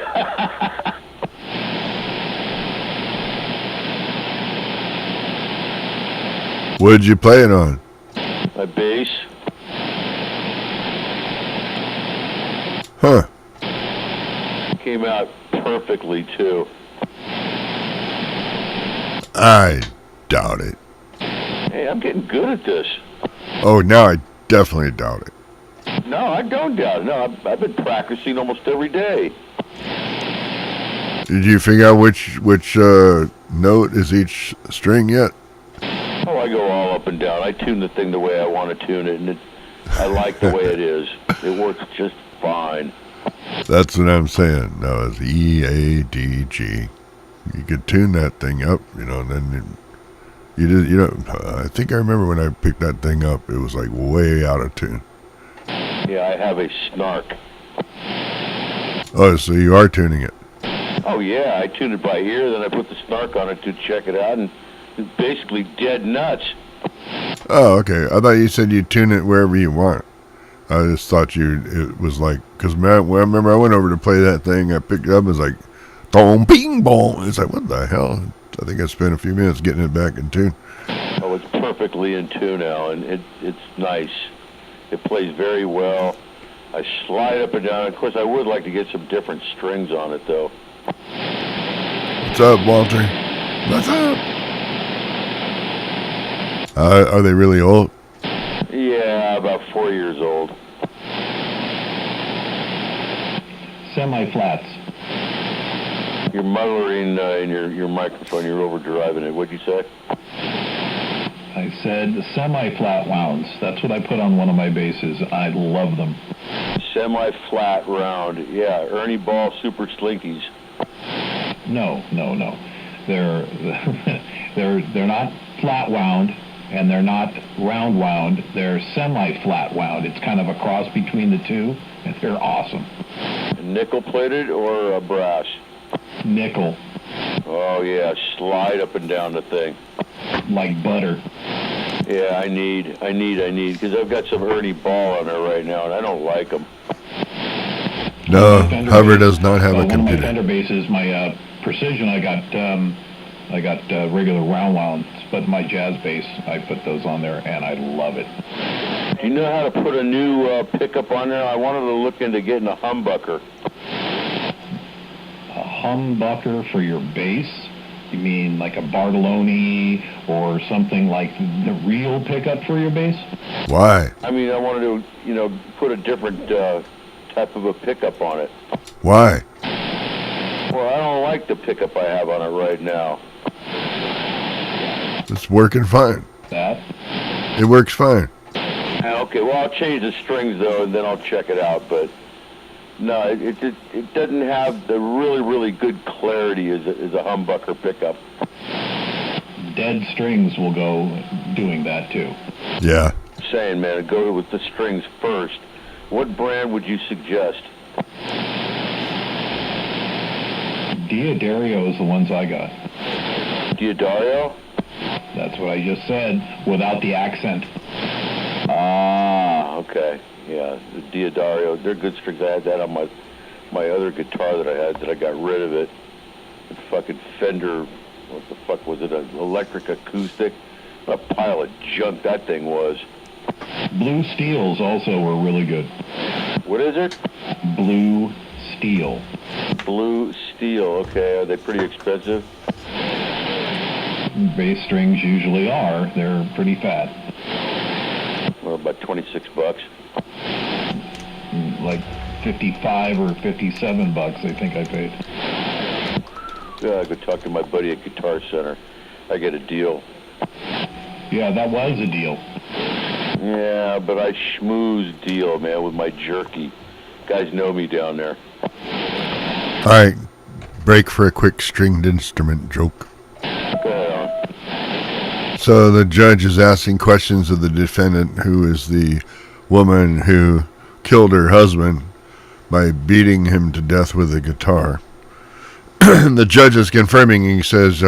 C: What'd you play it on?
B: My bass.
C: Huh.
B: Came out perfectly, too.
C: I doubt it.
B: Hey, I'm getting good at this.
C: Oh, now I definitely doubt it.
B: No, I don't doubt it. No, I've been practicing almost every day.
C: Did you figure out which note is each string yet?
B: Oh, I go all up and down. I tune the thing the way I want to tune it, and I like the way it is. It works just fine.
C: That's what I'm saying. No, it's E, A, D, G. You could tune that thing up, and then I think I remember when I picked that thing up, it was like way out of tune.
B: Yeah, I have a snark.
C: Oh, so you are tuning it.
B: Oh, yeah, I tune it by ear, then I put the snark on it to check it out, and it's basically dead nuts.
C: Oh, okay. I thought you said you tune it wherever you want. I just thought it was like, because I remember I went over to play that thing, I picked it up, it was like, boom, bing, boom. It's like, what the hell? I think I spent a few minutes getting it back in tune.
B: Oh, it's perfectly in tune now, and it's nice. It plays very well. I slide up and down. Of course, I would like to get some different strings on it, though.
C: What's up, Walter? What's up? Are they really old?
B: Yeah, about 4 years old.
E: Semi-flats.
B: You're muttering in your microphone. You're overdriving it. What'd you say?
E: I said semi-flat wounds. That's what I put on one of my basses. I love them.
B: Semi-flat round. Yeah, Ernie Ball Super Slinkies.
E: No. They're they're not flat wound and they're not round wound. They're semi-flat wound. It's kind of a cross between the two. And they're awesome.
B: Nickel plated or brass?
E: Nickel,
B: Oh yeah, slide up and down the thing.
E: like butter.
B: Yeah, I need, because I've got some Ernie Ball on there right now, and I don't like them.
C: No,
E: Fender
C: Hover
E: bass-
C: does not have a
E: one of my
C: computer.
E: Fender basses, my Precision, I got regular round wounds, but my jazz bass, I put those on there, and I love it.
B: Do you know how to put a new pickup on there? I wanted to look into getting a humbucker.
E: A humbucker for your bass? You mean like a Bartolone or something like the real pickup for your bass?
C: Why?
B: I mean, I wanted to, put a different type of a pickup on it.
C: Why?
B: Well, I don't like the pickup I have on it right now.
C: It's working fine.
E: That?
C: It works fine.
B: Okay, well, I'll change the strings, though, and then I'll check it out, but no, it doesn't have the really, really good clarity as a humbucker pickup.
E: Dead strings will go doing that too.
C: Yeah.
B: Saying, man, go with the strings first. What brand would you suggest?
E: Diodario is the ones I got.
B: Diodario?
E: That's what I just said, without the accent.
B: Ah, okay. Yeah, the Diodario, they're good strings. I had that on my other guitar that I had that I got rid of it. The fucking Fender, what the fuck was it, an electric acoustic? What a pile of junk that thing was.
E: Blue Steels also were really good.
B: What is it?
E: Blue Steel.
B: Blue Steel, okay. Are they pretty expensive?
E: Bass strings usually are. They're pretty fat.
B: Well, about $26.
E: Like 55 or 57 bucks, I think I paid.
B: Yeah, I could talk to my buddy at Guitar Center. I get a deal.
E: Yeah, that was a deal.
B: Yeah, but I schmooze deal, man, with my jerky. Guys know me down there.
C: All right. Break for a quick stringed instrument joke.
B: Go ahead on.
C: So the judge is asking questions of the defendant, who is the woman who killed her husband by beating him to death with a guitar. The judge is confirming. He says,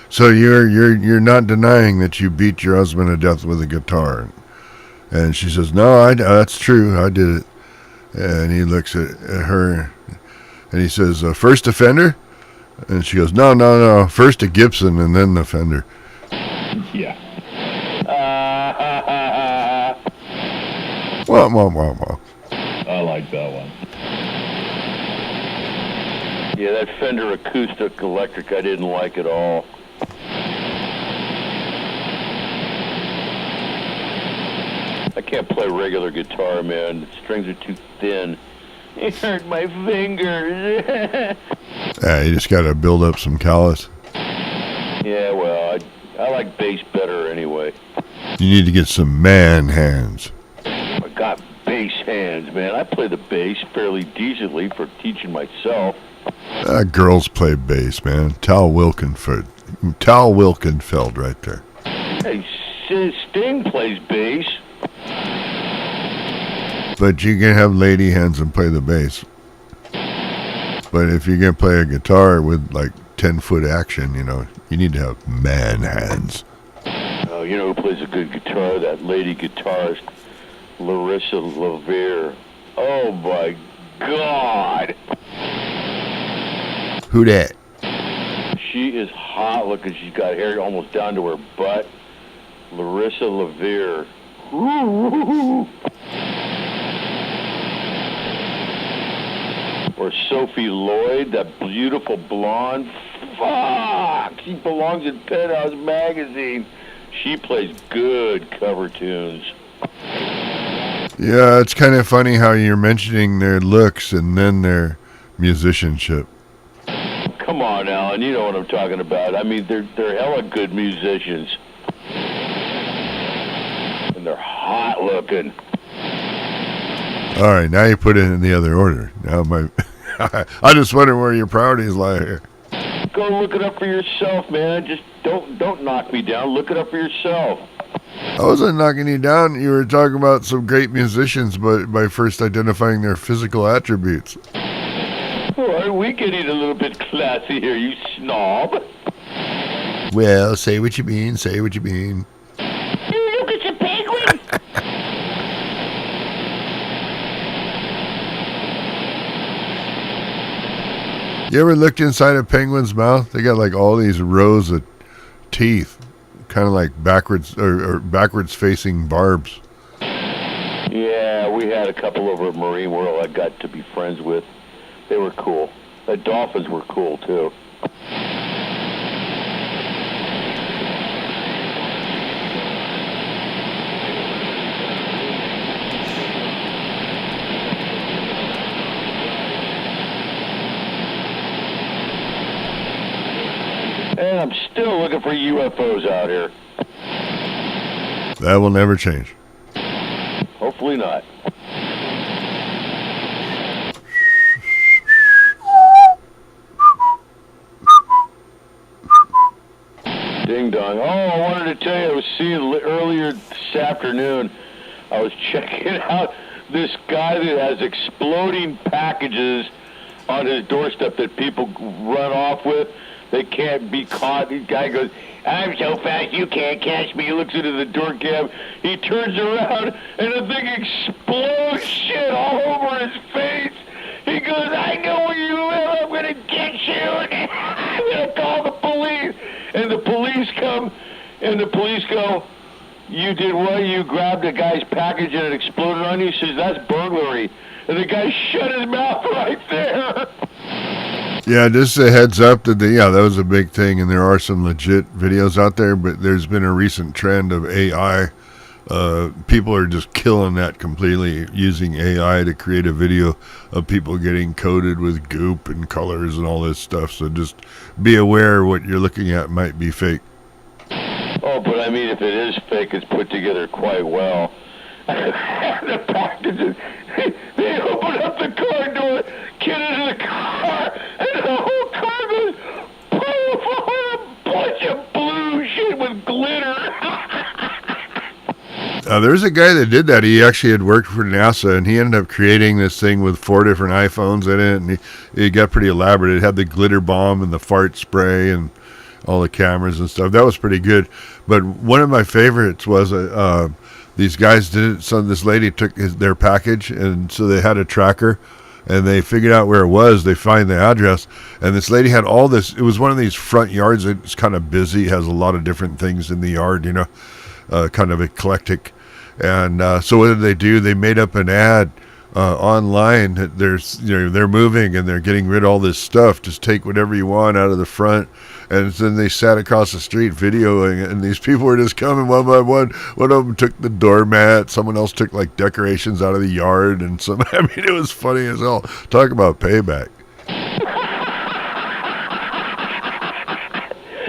C: "So you're not denying that you beat your husband to death with a guitar?" And she says, no, that's true. I did it. And he looks at her and he says, first offender? And she goes, no. First a Gibson and then the Fender.
E: Yeah.
C: Wah.
E: I like that one.
B: Yeah, that Fender acoustic electric I didn't like at all. I can't play regular guitar, man. The strings are too thin. It hurt my fingers.
C: You just got to build up some callus.
B: Yeah, well, I like bass better anyway.
C: You need to get some man hands.
B: I got bass hands, man. I play the bass fairly decently for teaching myself.
C: Girls play bass, man. Tal Wilkenfeld right there.
B: Hey, Sting plays bass.
C: But you can have lady hands and play the bass. But if you're going to play a guitar with like 10-foot action, you need to have man hands.
B: Oh, you know who plays a good guitar? That lady guitarist, Larissa LeVere. Oh, my God.
C: Who that?
B: She is hot looking. She's got hair almost down to her butt. Larissa LeVere. Or Sophie Lloyd, that beautiful blonde. Fuck! She belongs in Penthouse Magazine. She plays good cover tunes.
C: Yeah, it's kind of funny how you're mentioning their looks and then their musicianship.
B: Come on, Alan, you know what I'm talking about. I mean, they're hella good musicians. And they're hot looking.
C: All right, now you put it in the other order. Now I just wonder where your priorities lie here.
B: Go look it up for yourself, man. Just don't knock me down. Look it up for yourself.
C: I wasn't knocking you down. You were talking about some great musicians, but by first identifying their physical attributes.
B: Well, are we getting a little bit classy here, you snob?
C: Well, say what you mean. Say what you mean.
B: You look at your penguin.
C: You ever looked inside a penguin's mouth? They got like all these rows of teeth, kind of like backwards or backwards facing barbs.
B: Yeah, we had a couple over at Marine World I got to be friends with. They were cool. The dolphins were cool too. And I'm still looking for UFOs out here.
C: That will never change.
B: Hopefully not. Ding dong. Oh, I wanted to tell you, I was seeing earlier this afternoon, I was checking out this guy that has exploding packages on his doorstep that people run off with. They can't be caught. The guy goes, I'm so fast you can't catch me. He looks into the door cab. He turns around and the thing explodes shit all over his face. He goes, I know where you live. I'm going to get you. And I'm going to call the police. And the police come and the police go, you did what? You grabbed a guy's package and it exploded on you? He says, that's burglary. And the guy shut his mouth right there.
C: Yeah, just a heads up that that was a big thing, and there are some legit videos out there, but there's been a recent trend of AI. People are just killing that completely, using AI to create a video of people getting coated with goop and colors and all this stuff. So just be aware what you're looking at might be fake.
B: Oh, but I mean, if it is fake, it's put together quite well. The packages, they open up the car door, get into the car, and the whole car goes poof on a bunch of blue shit with glitter.
C: There's a guy that did that. He actually had worked for NASA, and he ended up creating this thing with 4 different iPhones in it, and it got pretty elaborate. It had the glitter bomb and the fart spray and all the cameras and stuff. That was pretty good. But one of my favorites was these guys did it. So this lady took their package, and so they had a tracker, and they figured out where it was. They find the address, and this lady had all this. It was one of these front yards. It's kind of busy, has a lot of different things in the yard, kind of eclectic. And so what did they do? They made up an ad online. They're moving and they're getting rid of all this stuff. Just take whatever you want out of the front. And then they sat across the street videoing it, and these people were just coming one by one. One of them took the doormat. Someone else took like decorations out of the yard, and it was funny as hell. Talk about payback.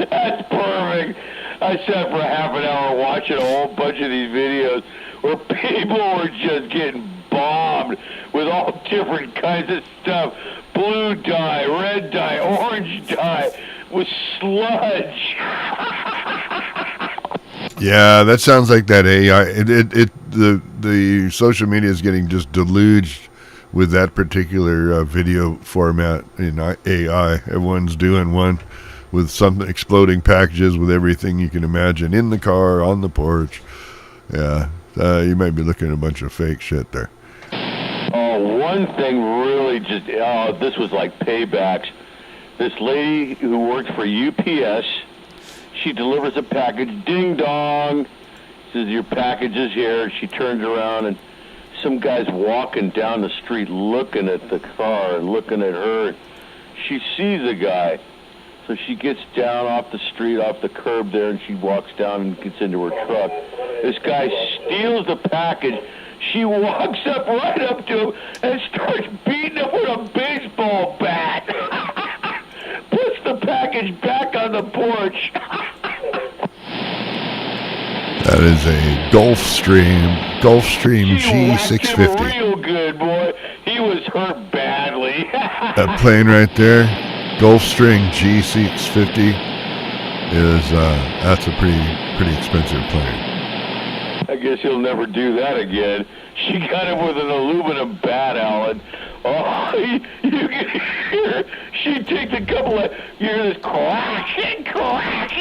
B: That's perfect. I sat for half an hour watching a whole bunch of these videos where people were just getting bombed with all different kinds of stuff. Blue dye, red dye, orange dye, with sludge.
C: Yeah, that sounds like that AI. The social media is getting just deluged with that particular video format in AI. Everyone's doing one with some exploding packages with everything you can imagine in the car, on the porch. Yeah, you might be looking at a bunch of fake shit there.
B: Oh, one thing really this was like paybacks. This lady who worked for UPS, she delivers a package, ding dong, says your package is here. She turns around and some guy's walking down the street looking at the car and looking at her. She sees a guy, so she gets down off the street, off the curb there, and she walks down and gets into her truck. This guy steals the package. She walks right up to him and starts beating him with a baseball bat. Puts the package back on the porch.
C: That is a Gulfstream G650.
B: She whacked him real good, boy. He was hurt badly.
C: That plane right there, Gulfstream G650, that's a pretty expensive plane.
B: I guess he'll never do that again. She got him with an aluminum bat, Alan. Oh, you can hear she takes a couple of, you hear this quack and quack.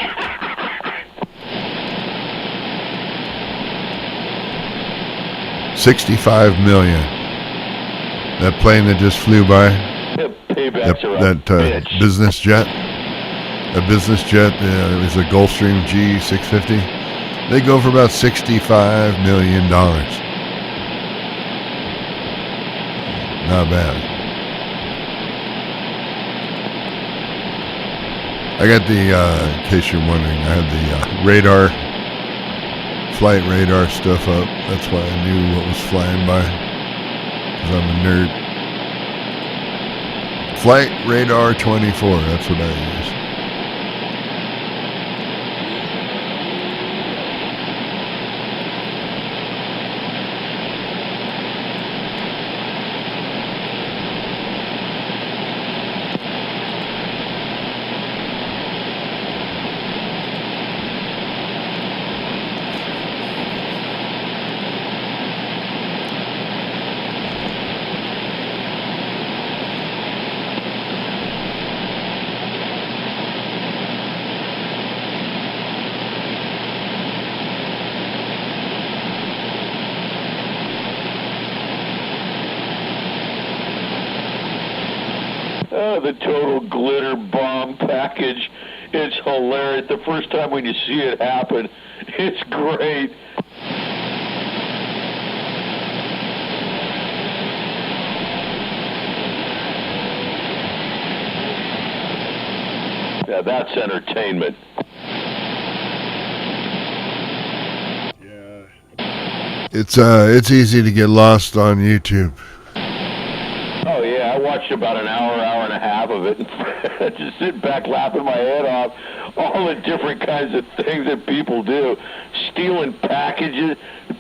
C: $65 million. That plane that just flew by.
B: Paybacks are
C: that
B: bitch.
C: business jet. A business jet. It was a Gulfstream G650. They go for about $65 million. Not bad. I got in case you're wondering, I had the flight radar stuff up. That's why I knew what was flying by, because I'm a nerd. Flight Radar 24, that's what I use.
B: The total glitter bomb package. It's hilarious. The first time when you see it happen, it's great. Yeah, that's entertainment.
C: It's easy to get lost on YouTube.
B: Oh yeah, I watched about an hour and a half of it, and just sit back laughing my head off. All the different kinds of things that people do, stealing packages.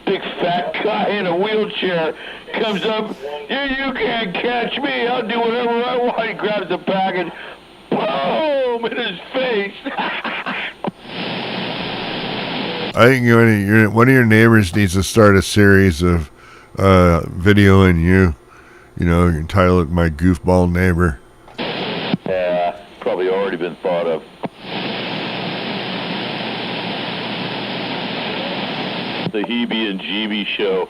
B: Big fat guy in a wheelchair comes up. You can't catch me. I'll do whatever I want. He grabs the package. Boom! In his face.
C: I think one of your neighbors needs to start a series of videoing you. You know, you can title it "My Goofball Neighbor."
B: Yeah, probably already been thought of. the Hebe and Jeeby show.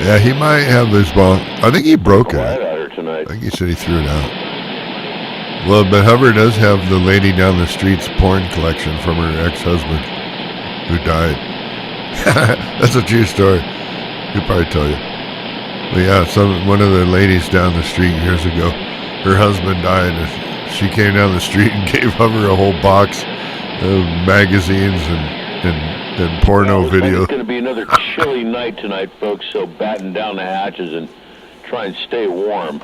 C: Yeah, he might have his ball. I think he broke
B: Quiet
C: it.
B: out here tonight.
C: I think he said he threw it out. Well, but Hubbard does have the lady down the street's porn collection from her ex-husband who died. That's a true story. He'll probably tell you. But yeah, one of the ladies down the street years ago, her husband died. And she came down the street and gave Hubbard a whole box of magazines and porno
B: Looks like
C: video.
B: it's going to be another chilly night tonight, folks, so batten down the hatches and try and stay warm.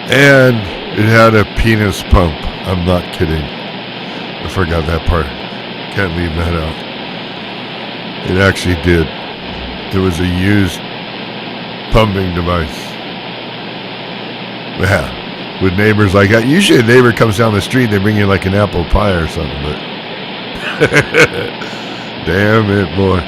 C: And it had a penis pump. I'm not kidding. I forgot that part. Can't leave that out. It actually did. It was a used pumping device. Yeah. With neighbors like that. Usually a neighbor comes down the street, they bring you like an apple pie or something, but damn it, boy.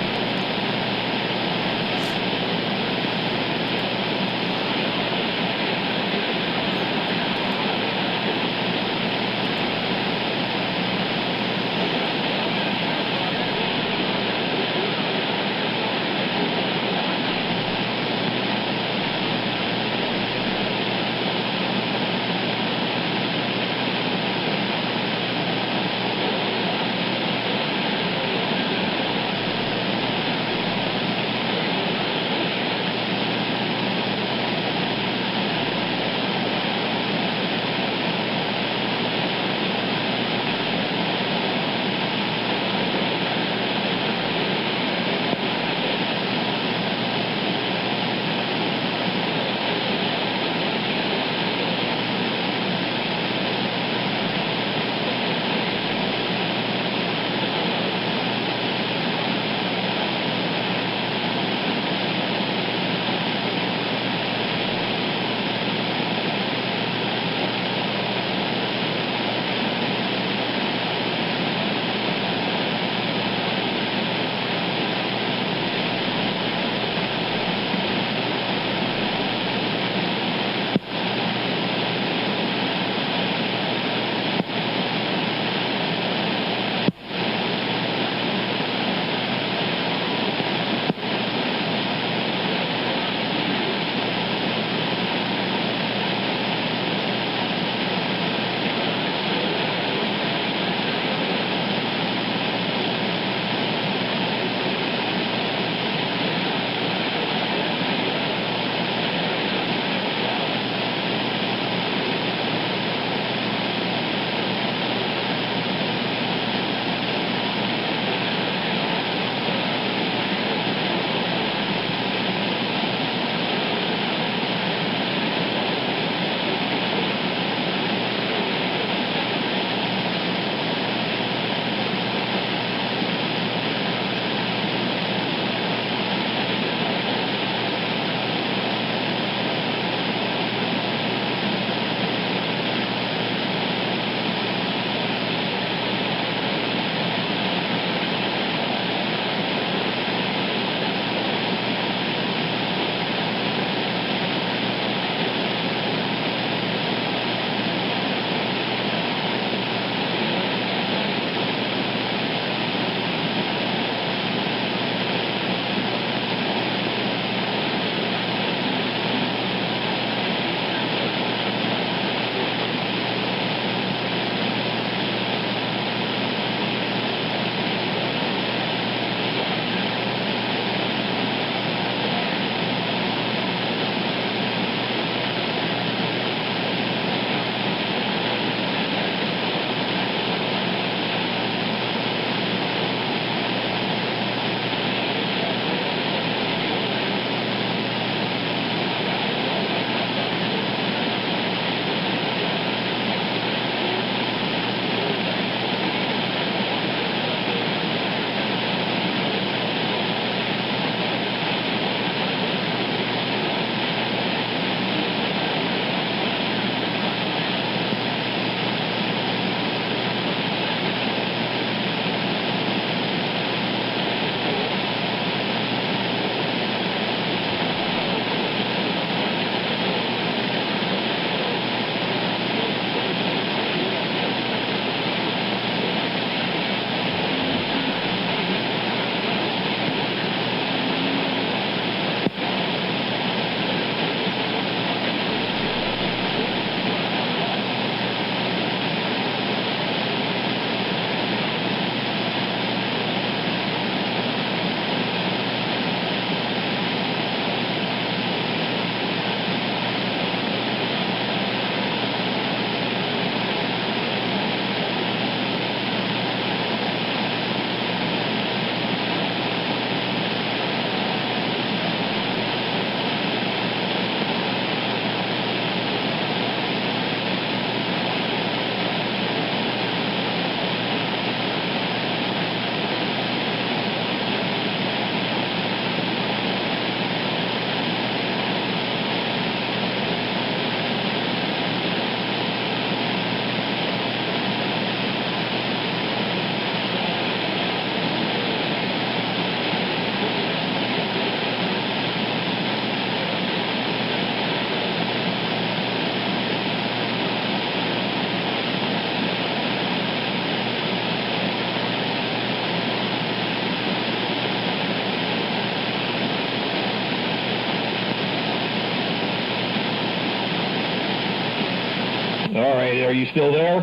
E: Okay, are you still there?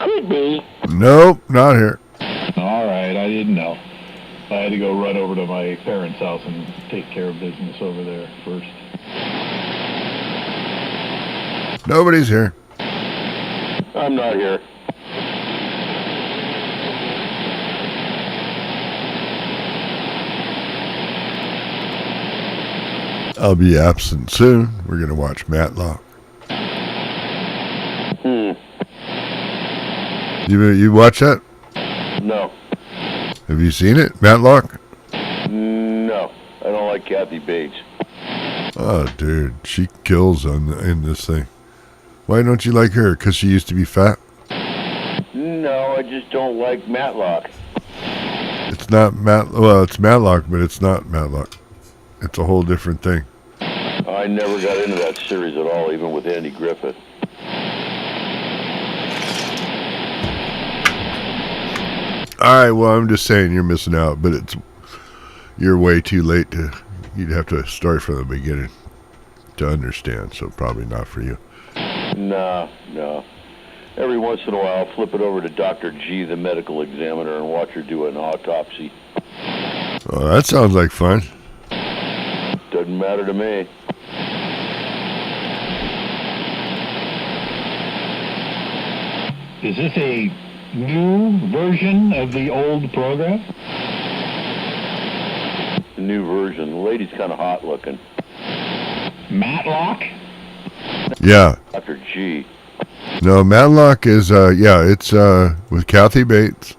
B: Could be.
C: Nope, not here.
E: All right, I didn't know. I had to go run over to my parents' house and take care of business over there first.
C: Nobody's here.
B: I'm not here.
C: I'll be absent soon. We're going to watch Matlock. You watch that?
B: No.
C: Have you seen it, Matlock?
B: No. I don't like Kathy Bates.
C: Oh, dude, she kills in this thing. Why don't you like her? Because she used to be fat?
B: No, I just don't like Matlock.
C: It's not well, it's Matlock, but it's not Matlock. It's a whole different thing.
B: I never got into that series at all, even with Andy Griffith.
C: All right, well, I'm just saying you're missing out, but you're way too late you'd have to start from the beginning to understand, so probably not for you.
B: No. Every once in a while, I'll flip it over to Dr. G, the medical examiner, and watch her do an autopsy.
C: Oh, that sounds like fun.
B: Doesn't matter to me.
E: Is this a new version of the old program?
B: The new version. The lady's kind of hot looking.
E: Matlock?
C: Yeah.
B: Dr. G.
C: No, Matlock is, it's with Kathy Bates.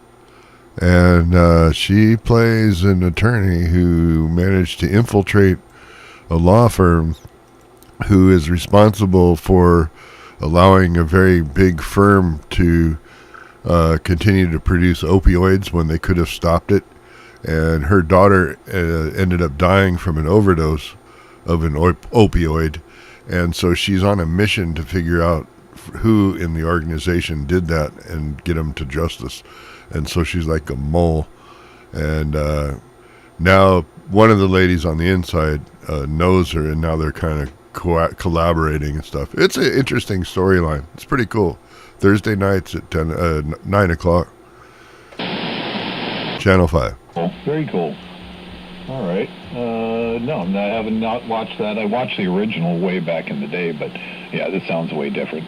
C: And she plays an attorney who managed to infiltrate a law firm who is responsible for allowing a very big firm to continue to produce opioids when they could have stopped it. And her daughter ended up dying from an overdose of an opioid. And so she's on a mission to figure out who in the organization did that and get them to justice. And so she's like a mole. And now one of the ladies on the inside knows her, and now they're kind of collaborating and stuff. It's an interesting storyline. It's pretty cool. Thursday nights at 9 o'clock. Channel 5.
E: Oh, very cool. All right. No, I haven't not watched that. I watched the original way back in the day, but yeah, this sounds way different.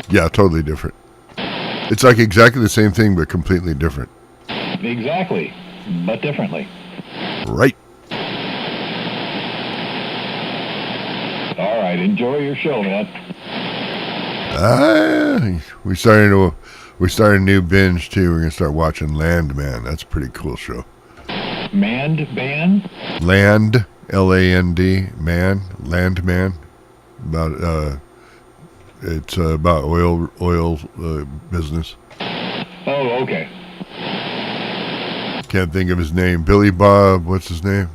C: Yeah, totally different. It's like exactly the same thing, but completely different.
E: Exactly, but differently.
C: Right.
E: All right, enjoy your show, man.
C: We started a new binge too. We're gonna start watching Landman. That's a pretty cool show.
E: Manned Band?
C: Land, L-A-N-D, man, Landman. It's about oil business.
E: Oh, okay.
C: Can't think of his name. Billy Bob. What's his name?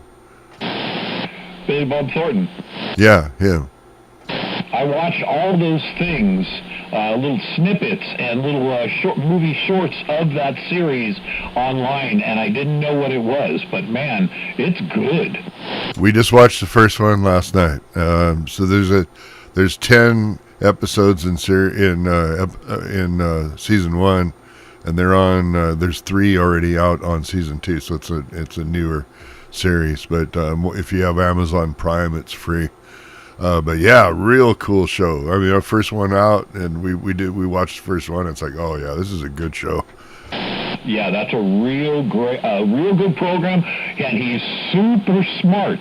E: Billy Bob Thornton.
C: Yeah, him.
E: I watched all those things, little snippets and little movie shorts of that series online, and I didn't know what it was, but man, it's good.
C: We just watched the first one last night. So there's 10 episodes in season 1, and they're on. There's 3 already out on season 2, so it's a newer series. But if you have Amazon Prime, it's free. But yeah, real cool show. I mean, our first one out, and we watched the first one. It's like, oh yeah, this is a good show.
E: Yeah, that's a real good program, and he's super smart.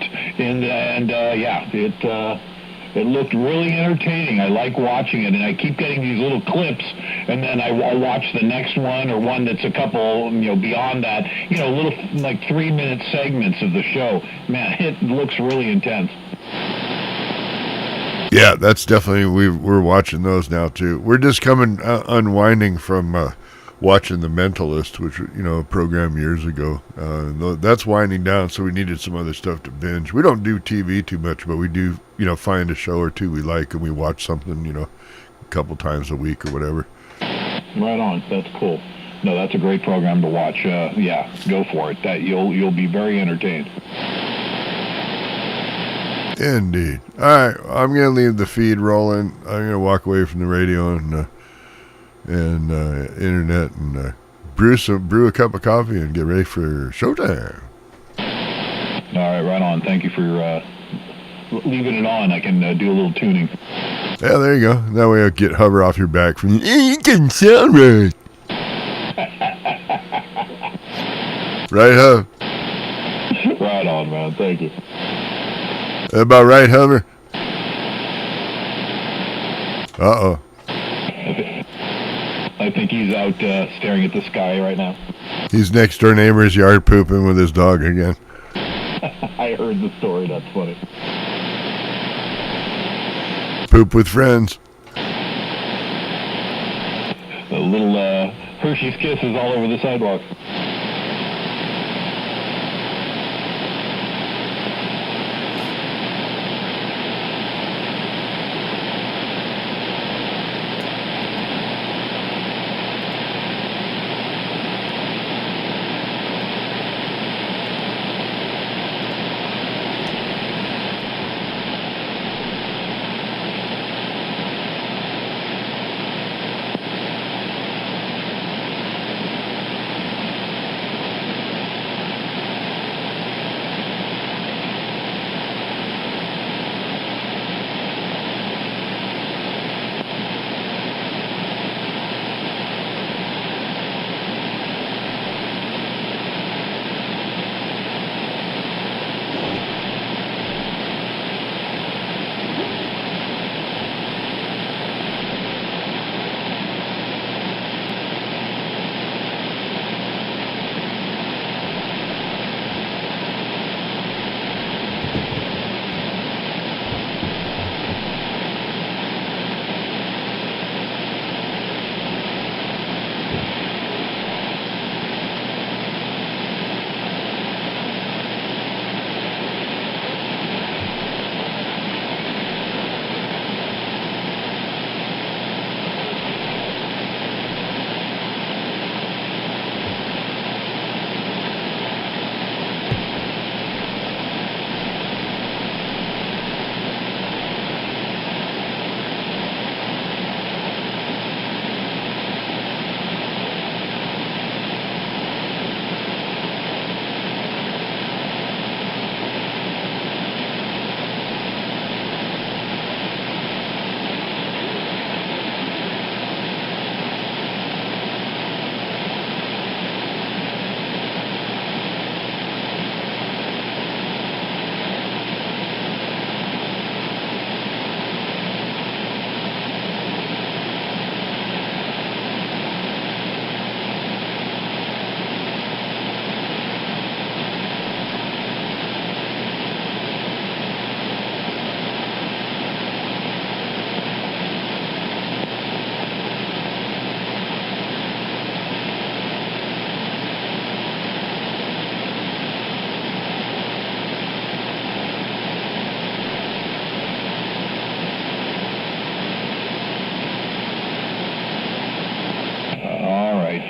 E: It looked really entertaining. I like watching it, and I keep getting these little clips, and then I'll watch the next one or one that's a couple, beyond that, little like 3-minute segments of the show. Man, it looks really intense.
C: Yeah, that's definitely, we're watching those now too. We're just unwinding from watching The Mentalist, which, a program years ago. That's winding down, so we needed some other stuff to binge. We don't do TV too much, but we do, find a show or two we like, and we watch something, a couple times a week or whatever.
E: Right on. That's cool. No, that's a great program to watch. Yeah, go for it. That you'll be very entertained.
C: Indeed. All right, I'm gonna leave the feed rolling. I'm gonna walk away from the radio and internet and brew a cup of coffee and get ready for showtime.
E: All right, right on. Thank you for leaving it on. I can do a little tuning.
C: Yeah, there you go. That way I'll get hover off your back from it can sound right. Right, Hub?
E: Right on, man. Thank you.
C: About right, Hover? Uh-oh.
E: I think he's out staring at the sky right now.
C: He's next door neighbor's yard pooping with his dog again.
E: I heard the story. That's funny.
C: Poop with friends.
E: The little Hershey's Kisses all over the sidewalk.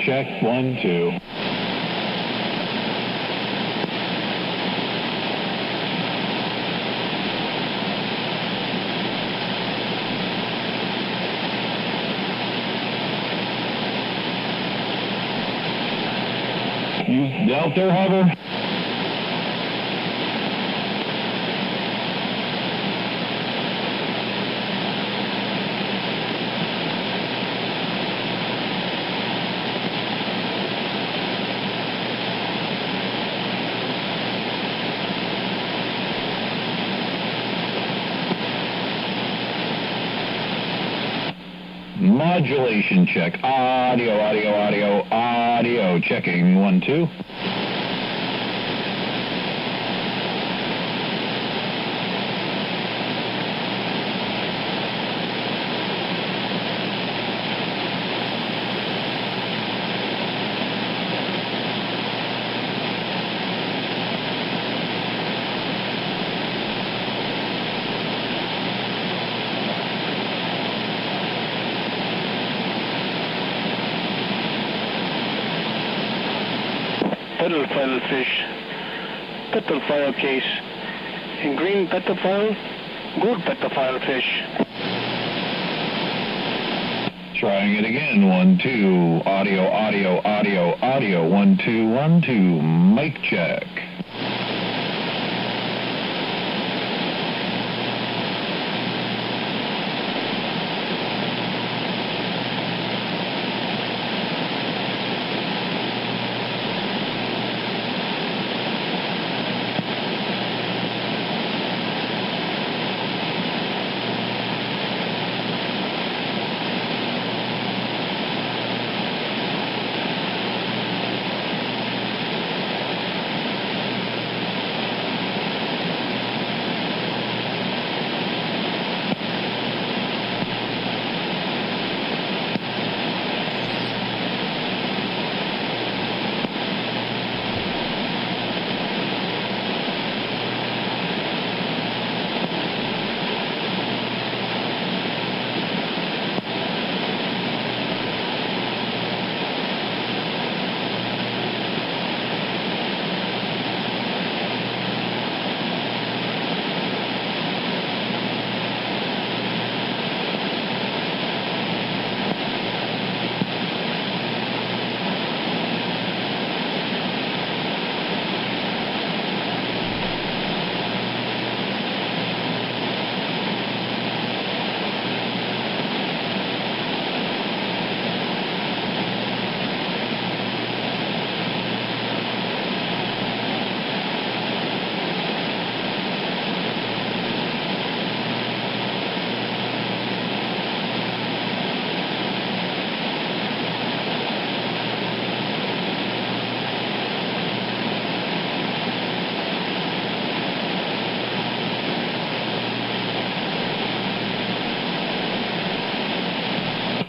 E: Check 1, 2. You out there, Hover? Modulation check. Audio, audio, audio, audio. Checking 1, 2.
F: Pedal final fish, pedal final case, In green pedophile, good pedophile fish.
E: Trying it again. 1, 2. Audio, audio, audio, audio. 1, 2, 1, 2. Mic check.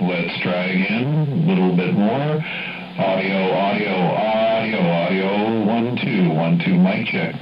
E: Let's try again. A little bit more. Audio, audio, audio, audio. 1, 2, 1, 2. Mic check.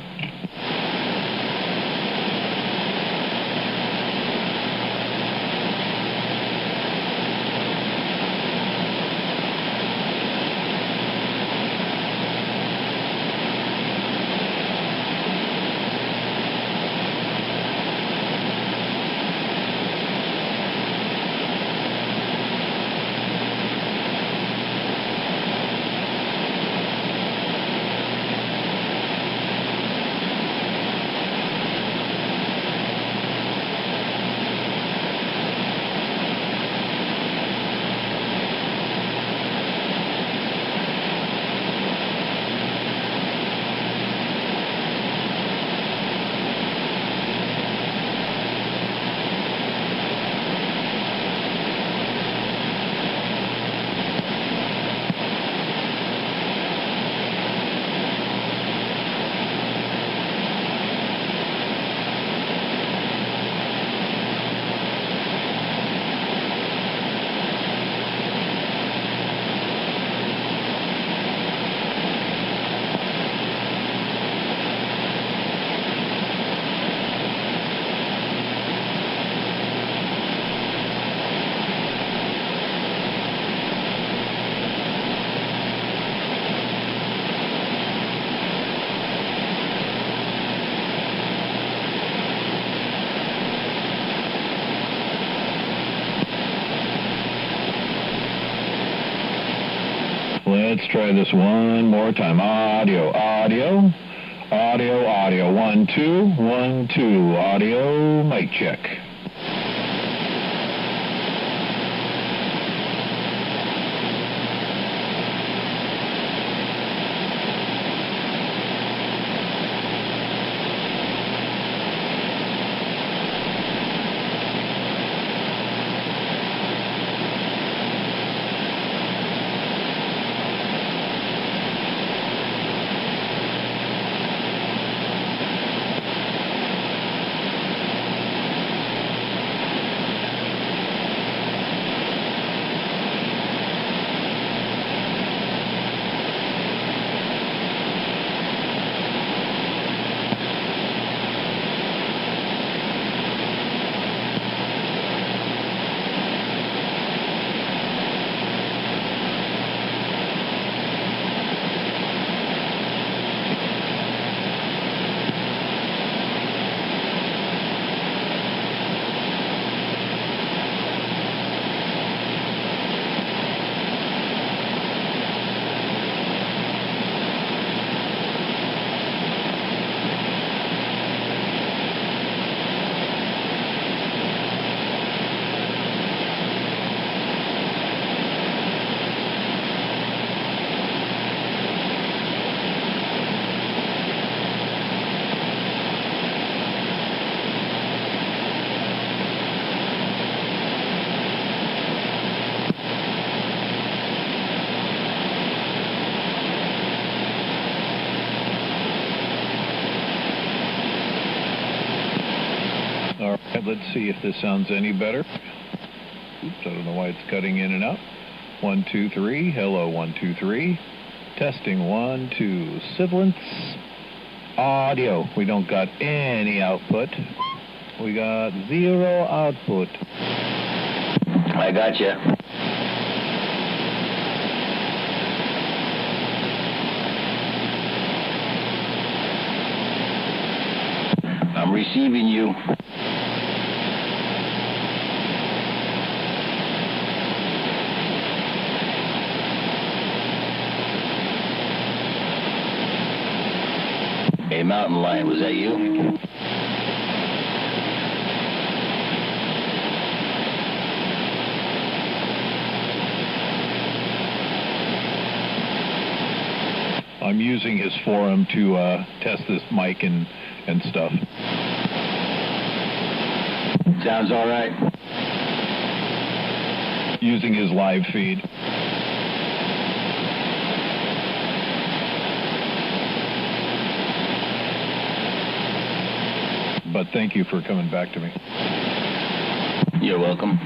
E: Let's try this one more time. Audio, audio, audio, audio. 1, 2, 1, 2. Audio, mic check. Let's see if this sounds any better. Oops, I don't know why it's cutting in and out. 1, 2, 3. Hello, 1, 2, 3. Testing 1, 2. Sibilance. Audio. We don't got any output. We got 0 output.
D: I got you. I'm receiving you. Hey, Mountain Lion, was that you?
E: I'm using his forum to test this mic and stuff.
D: Sounds all right.
E: Using his live feed. But thank you for coming back to me.
D: You're welcome.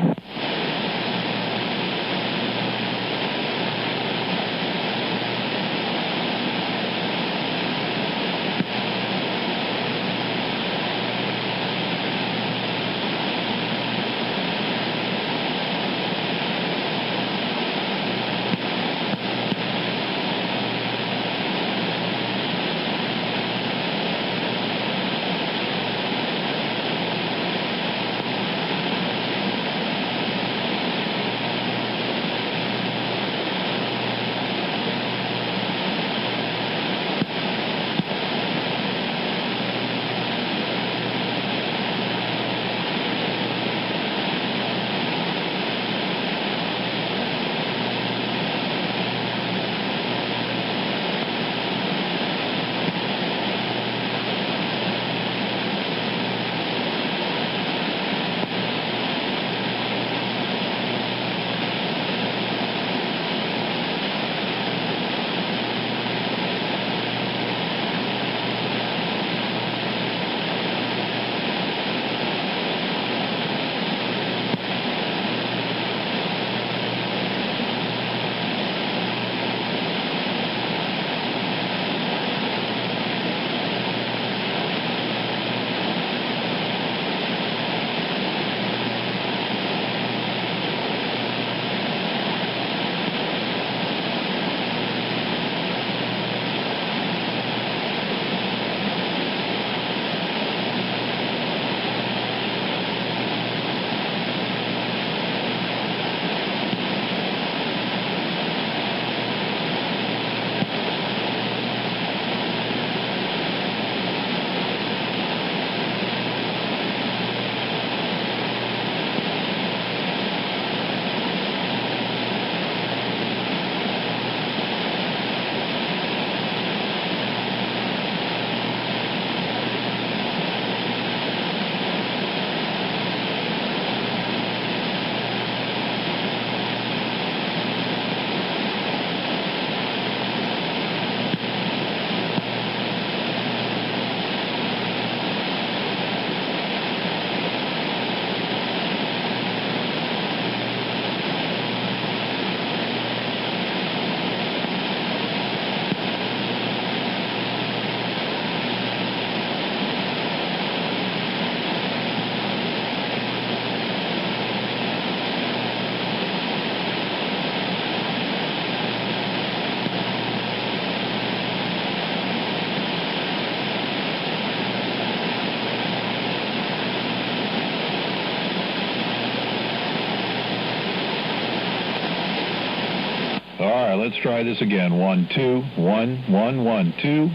E: All right, let's try this again. 1, 2, 1, 1, 1, 2.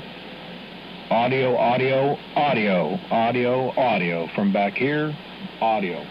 E: Audio, audio, audio, audio, audio. From back here, audio.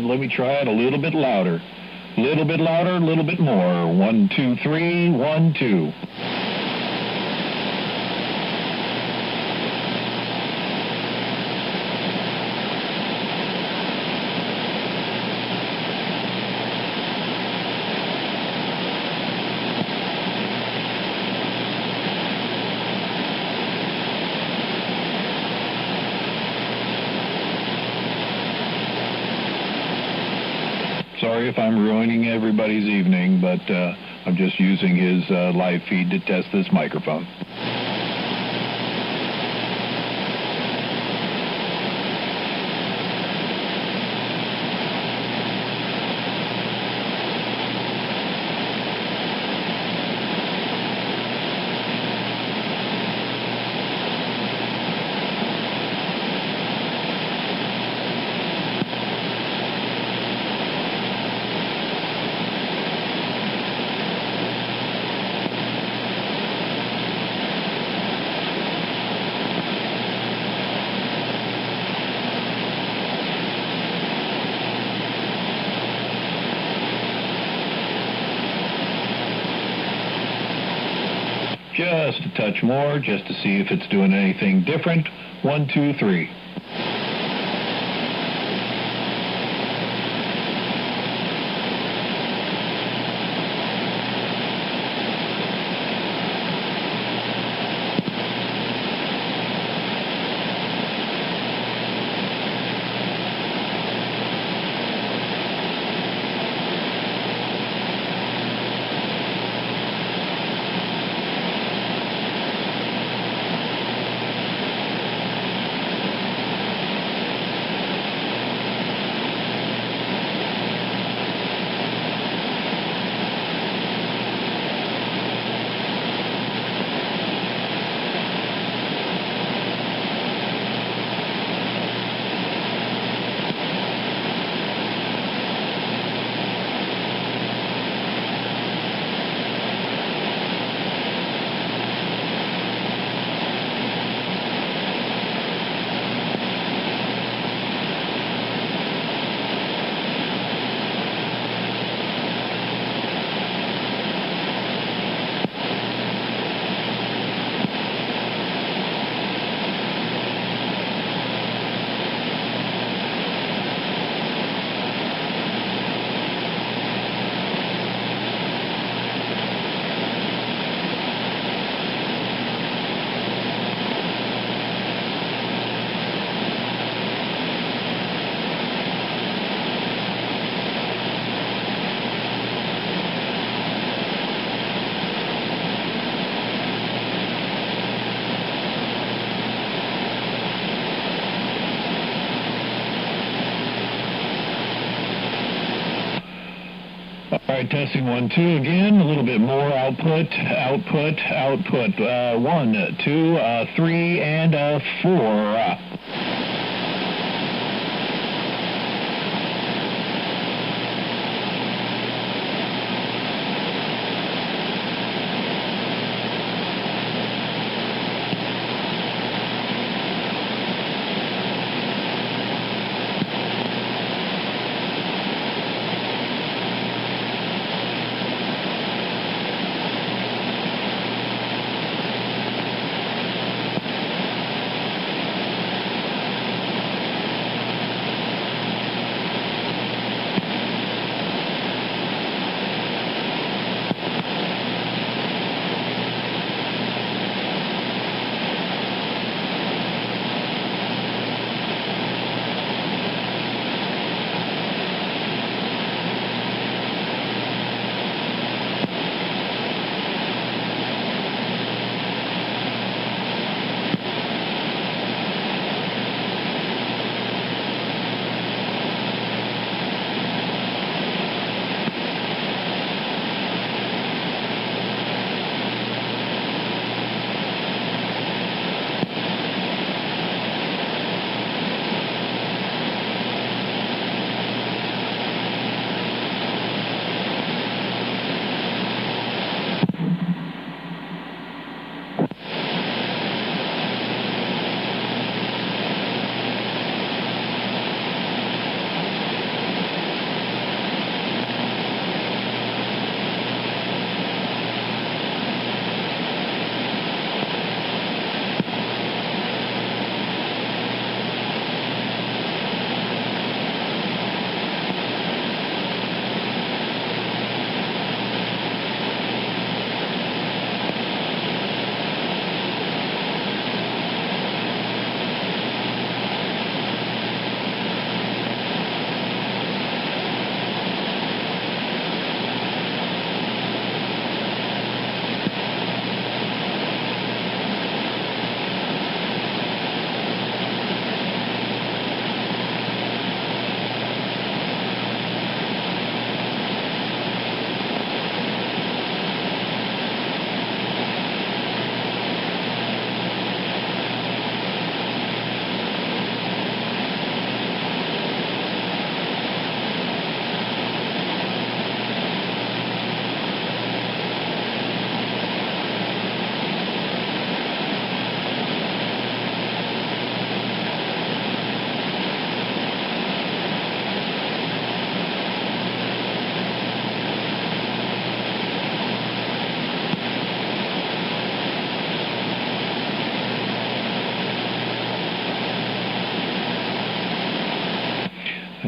E: Let me try it a little bit louder. A little bit louder, a little bit more. 1, 2, 3, 1, 2. Sorry if I'm ruining everybody's evening, but I'm just using his live feed to test this microphone. Just a touch more, just to see if it's doing anything different. 1, 2, 3. All right, testing 1, 2 again. A little bit more output. 1, 2, 3, and 4.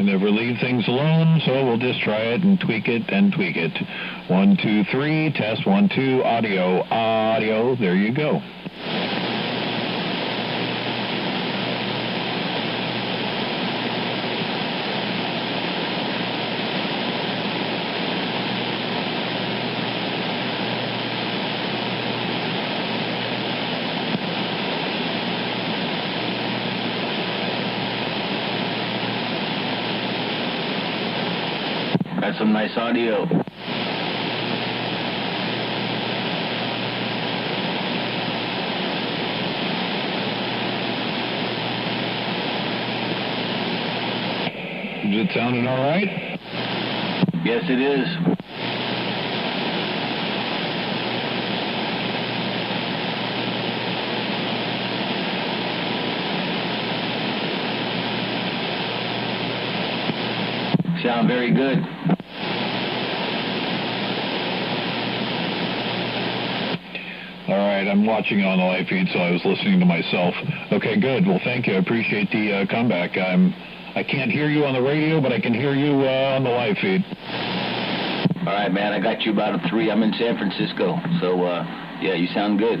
E: never leave things alone, so we'll just try it and tweak it and tweak it. 1, 2, 3, test 1, 2, audio, audio, there you go.
D: That's some nice audio.
E: Is it sounding all right?
D: Yes, it is. Sound very good.
E: All right, I'm watching it on the live feed, so I was listening to myself. Okay, good. Well, thank you. I appreciate the comeback. I can't hear you on the radio, but I can hear you on the live feed.
D: All right, man, I got you about a 3. I'm in San Francisco, so, yeah, you sound good.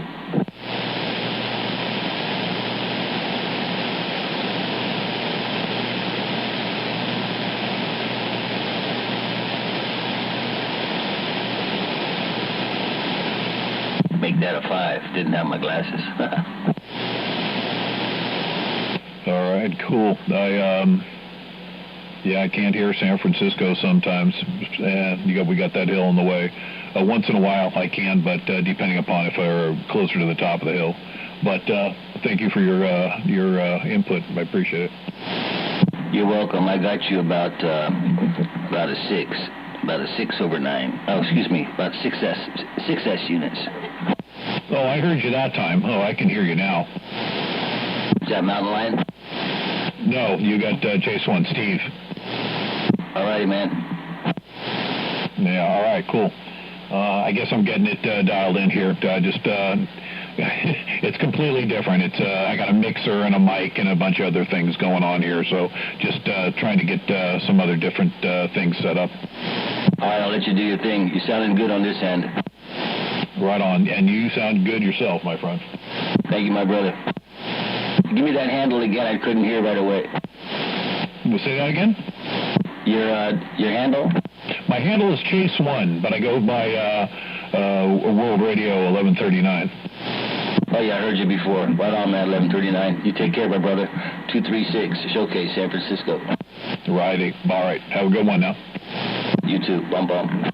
D: Make that a 5. Didn't have my glasses.
E: All right, cool. I can't hear San Francisco sometimes. We got that hill in the way. Once in a while I can, but depending upon if we're closer to the top of the hill. But thank you for your input. I appreciate it.
D: You're welcome. I got you about a 6. About a 6/9. Oh, excuse me, about 6S units.
E: Oh, I heard you that time. Oh, I can hear you now.
D: Is that Mountain Lion?
E: No, you got Chase 1, Steve.
D: All righty, man.
E: Yeah, all right, cool. I guess I'm getting it dialed in here. It's completely different. It's I got a mixer and a mic and a bunch of other things going on here, so just trying to get some other different things set up.
D: All right, I'll let you do your thing. You sounding good on this end.
E: Right on, and you sound good yourself, my friend.
D: Thank you, my brother. Give me that handle again. I couldn't hear right away.
E: We'll say that again?
D: Your handle?
E: My handle is Chase 1, but I go by World Radio 1139.
D: Oh, yeah, I heard you before. Right on, man, 1139. You take care, my brother. 236, Showcase, San Francisco.
E: Righty. All right. Have a good one now.
D: You too. Bum, bum.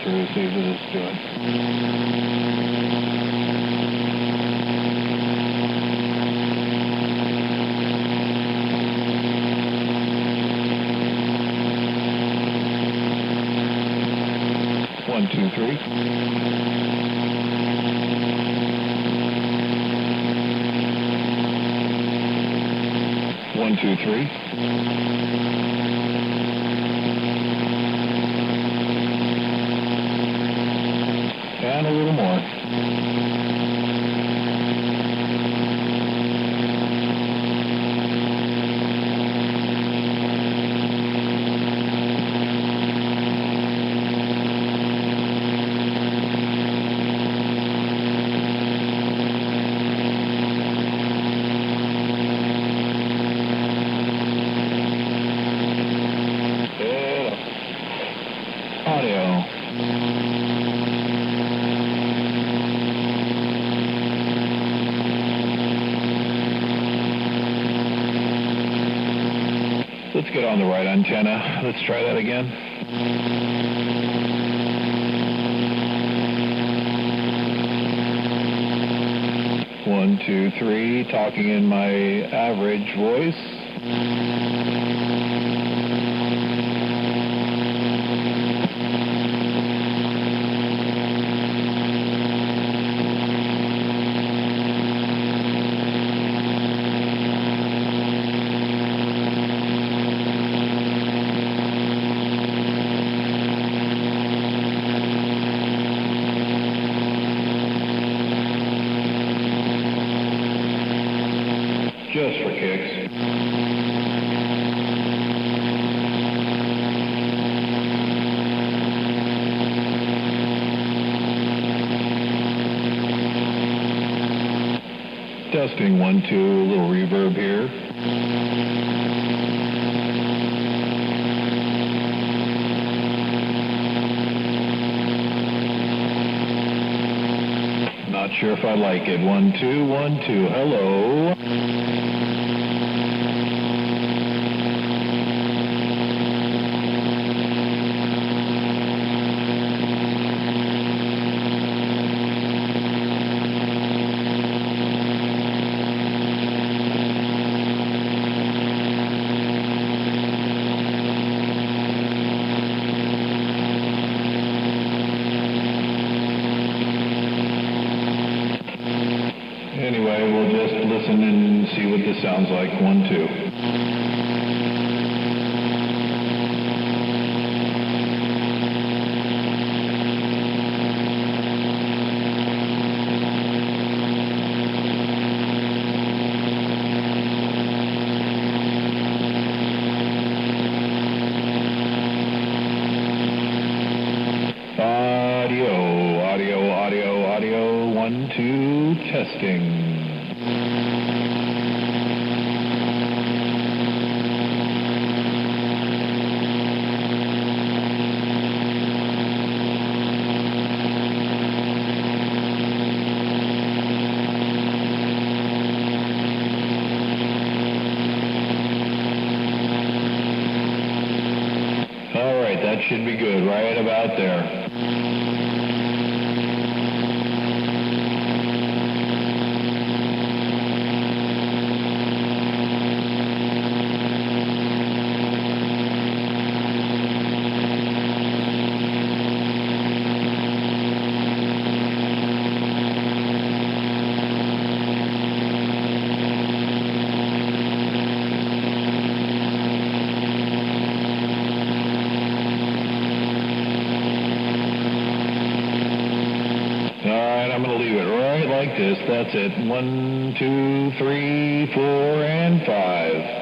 E: through, see what it's doing. One, two, three. One, two, three. And a little more. Audio. Let's get on the right antenna. Let's try that again. One, two, three, talking in my average voice. Just for kicks. Testing, one, two, a little reverb here. Not sure if I like it. One, two, hello. Anyway, we'll just listen and see what this sounds like. One, two. Audio. 1, 2, testing. All right, that should be good, right about there. I'm going to leave it right like this. That's it. 1, 2, 3, 4, and 5.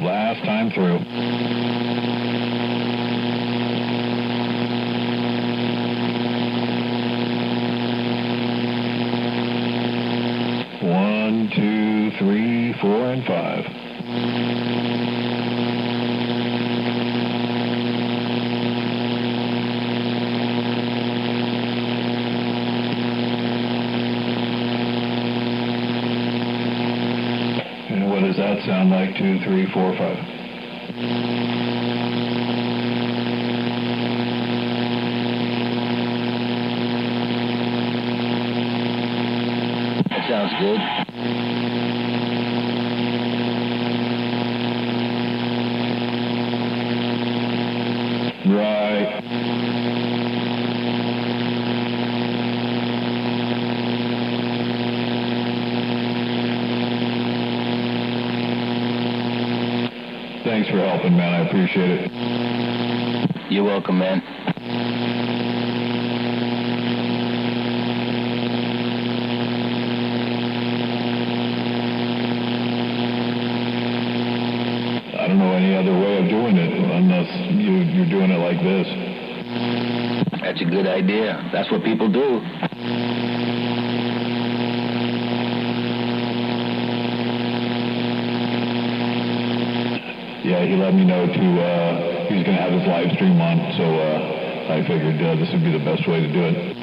E: Last time through. 102.5. And what does that sound like? 2, 3, 4, 5.
G: That sounds good.
E: Right. Thanks for helping, man. I appreciate it.
G: You're welcome, man.
E: I don't know any other way of doing it unless you're doing it like this.
G: That's a good idea. That's what people do.
E: Yeah, he let me know he was going to have his live stream on, so I figured this would be the best way to do it.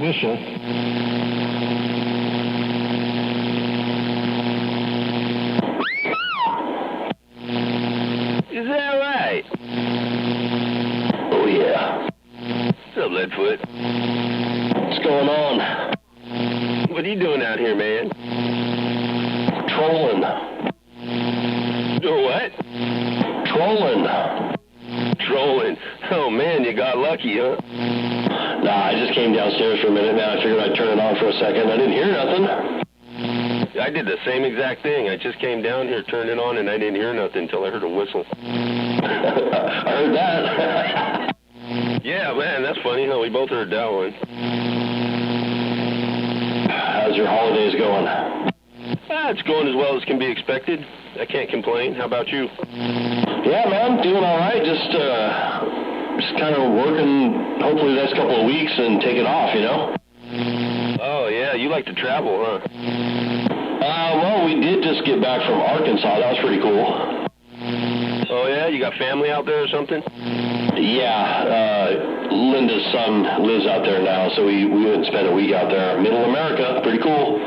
E: Whistle.
B: Is that right? Oh, yeah. What's up, Leadfoot? What's going on? What are you doing out here, man? Trolling. Doing what? Trolling. Trolling. Oh, man, you got lucky, huh? Nah, I just came downstairs for a minute. Now I figured I'd turn it on for a second. I didn't hear nothing. I did the same exact thing. I just came down here, turned it on, and I didn't hear nothing until I heard a whistle. I heard that. Yeah, man, that's funny. No, we both heard that one. How's your holidays going? It's going as well as can be expected. I can't complain. How about you? Yeah, man, doing all right. Just kind of working, hopefully the next couple of weeks and take it off, you know? Oh, yeah, you like to travel, huh? Well, we did just get back from Arkansas. That was pretty cool. Oh, yeah? You got family out there or something? Yeah, Linda's son lives out there now, so we went and spent a week out there. Middle America, pretty cool.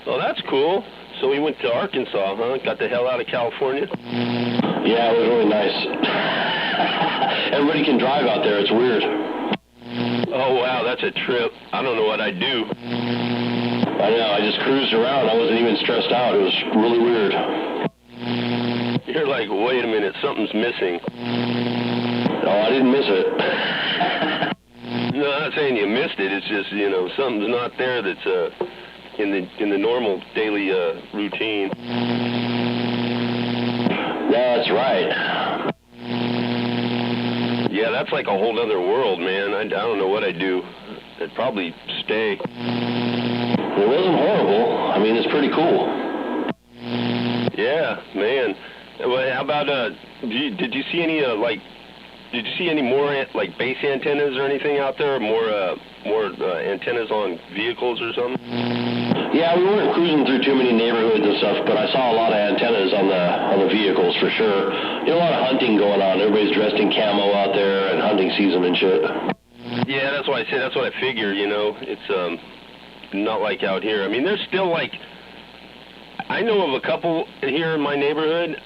B: Oh, that's cool. So we went to Arkansas, huh? Got the hell out of California? Yeah, it was really nice. Everybody can drive out there. It's weird. Oh, wow, that's a trip. I don't know what I'd do. I know. I just cruised around. I wasn't even stressed out. It was really weird. You're like, wait a minute, something's missing. No, I didn't miss it. No, I'm not saying you missed it. It's just, you know, something's not there that's in the normal daily routine. That's right. Yeah, that's like a whole other world, man. I don't know what I'd do. I'd probably stay. It wasn't horrible. I mean, it's pretty cool. Yeah, man. Well, how about, did you see any, did you see any more, like, base antennas or anything out there? More antennas on vehicles or something? Yeah, we weren't cruising through too many neighborhoods and stuff, but I saw a lot of antennas on the vehicles for sure. You know, a lot of hunting going on. Everybody's dressed in camo out there and hunting season and shit. Yeah, that's why I said, that's what I figure, you know. It's not like out here. I mean, there's still like, I know of a couple here in my neighborhood,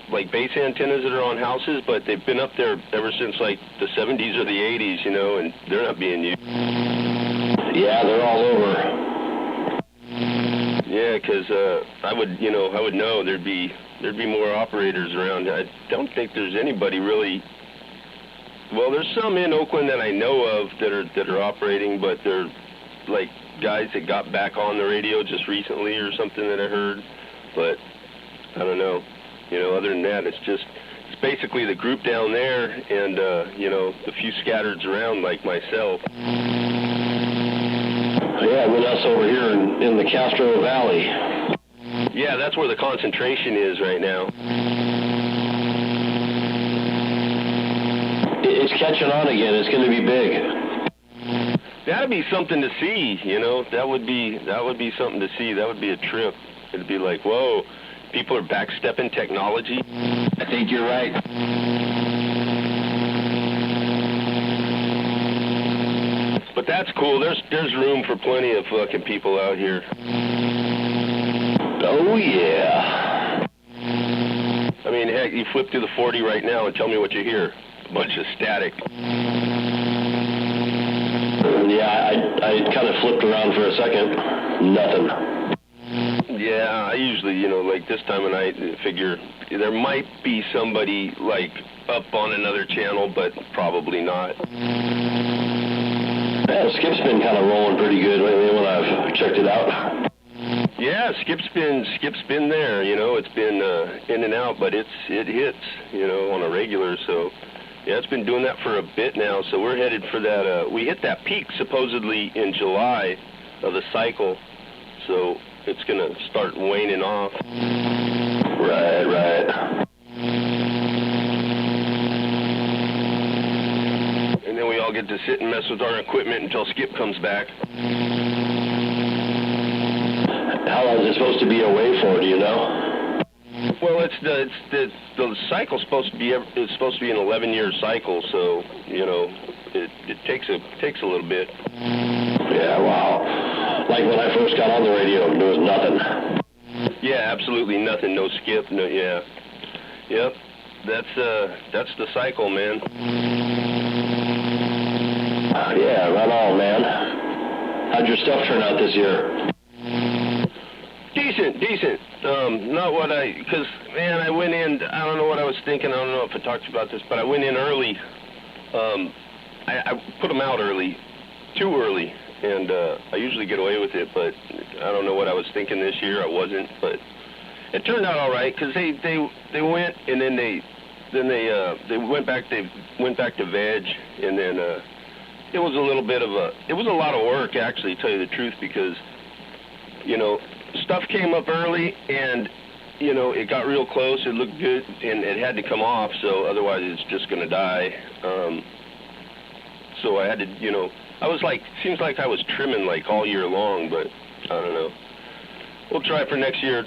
B: like base antennas that are on houses, but they've been up there ever since like the 70s or the 80s, you know, and they're not being used. Yeah, they're all over. Yeah, because I would know there'd be more operators around. I don't think there's anybody really. Well, there's some in Oakland that I know of that are operating, but they're like guys that got back on the radio just recently or something that I heard. But I don't know. You know, other than that, it's basically the group down there and you know, the few scattered around like myself.
F: Yeah, when us over here in the Castro Valley.
H: Yeah, that's where the concentration is right now.
F: It's catching on again. It's going to be big.
H: That'd be something to see, you know. That would be something to see. That would be a trip. It'd be like, whoa, people are backstepping technology.
G: I think you're right.
H: But that's cool. There's room for plenty of fucking people out here.
F: Oh, yeah.
H: I mean, heck, you flip through the 40 right now and tell me what you hear. A bunch of static.
F: Yeah, I kind of flipped around for a second. Nothing.
H: Yeah, I usually, you know, like this time of night, figure there might be somebody, like, up on another channel, but probably not.
F: Yeah, Skip's been kind of rolling pretty good lately when I've checked it out.
H: Yeah, Skip's been there, you know. It's been in and out, but it hits, you know, on a regular, so... Yeah, it's been doing that for a bit now, so we're headed for that. We hit that peak supposedly in July of the cycle, so it's going to start waning off.
F: Right.
H: And then we all get to sit and mess with our equipment until Skip comes back.
F: How long is it supposed to be away for, do you know?
H: Well, the cycle's supposed to be an 11-year cycle, so you know it takes a little bit.
F: Yeah, wow. Like when I first got on the radio, there was nothing.
H: Yeah, absolutely nothing. No Skip. No, yeah. Yep. That's the cycle, man.
F: Yeah, right on, man. How'd your stuff turn out this year?
H: Decent. Not what because, man, I went in, I don't know what I was thinking, I don't know if I talked about this, but I went in early. I put them out early, too early, and I usually get away with it, but I don't know what I was thinking this year. I wasn't, but it turned out all right, because they went, and then they went back to veg, and then it was a little bit of it was a lot of work, actually, to tell you the truth, because, you know, stuff came up early, and, you know, it got real close, it looked good, and it had to come off, so otherwise it's just going to die. So I had to, you know, I was like, seems like I was trimming like all year long, but I don't know. We'll try for next year,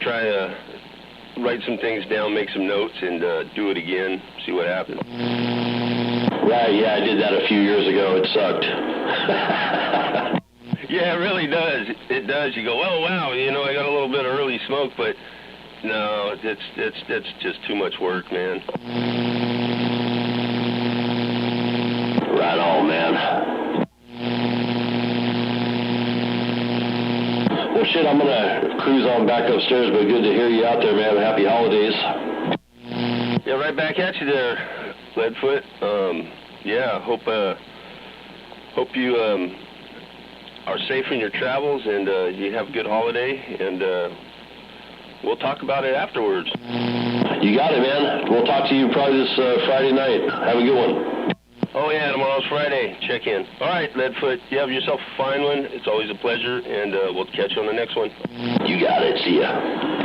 H: write some things down, make some notes, and do it again, see what happens.
F: Right, yeah, I did that a few years ago. It sucked.
H: Yeah, it really does. It does. You go, oh, wow, you know, I got a little bit of early smoke, but no, it's just too much work, man.
F: Right on, man. Well, shit, I'm going to cruise on back upstairs, but good to hear you out there, man. Happy holidays.
H: Yeah, right back at you there, Leadfoot. Yeah, hope you are safe in your travels, and you have a good holiday, and we'll talk about it afterwards.
F: You got it, man. We'll talk to you probably this Friday night. Have a good one.
H: Oh, yeah, tomorrow's Friday. Check in. All right, Leadfoot, you have yourself a fine one. It's always a pleasure, and we'll catch you on the next one.
F: You got it. See ya.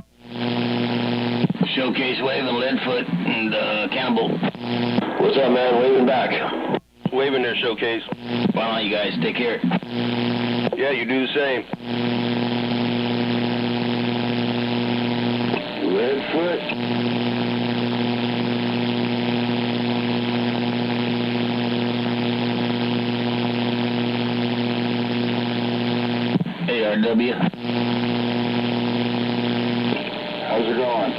G: Showcase waving, Leadfoot, and Campbell.
F: What's up, man? Waving back.
H: Waving there, Showcase.
G: Why don't you guys take care?
H: Yeah, you do the same.
F: Leadfoot.
G: ARW.
F: How's it going?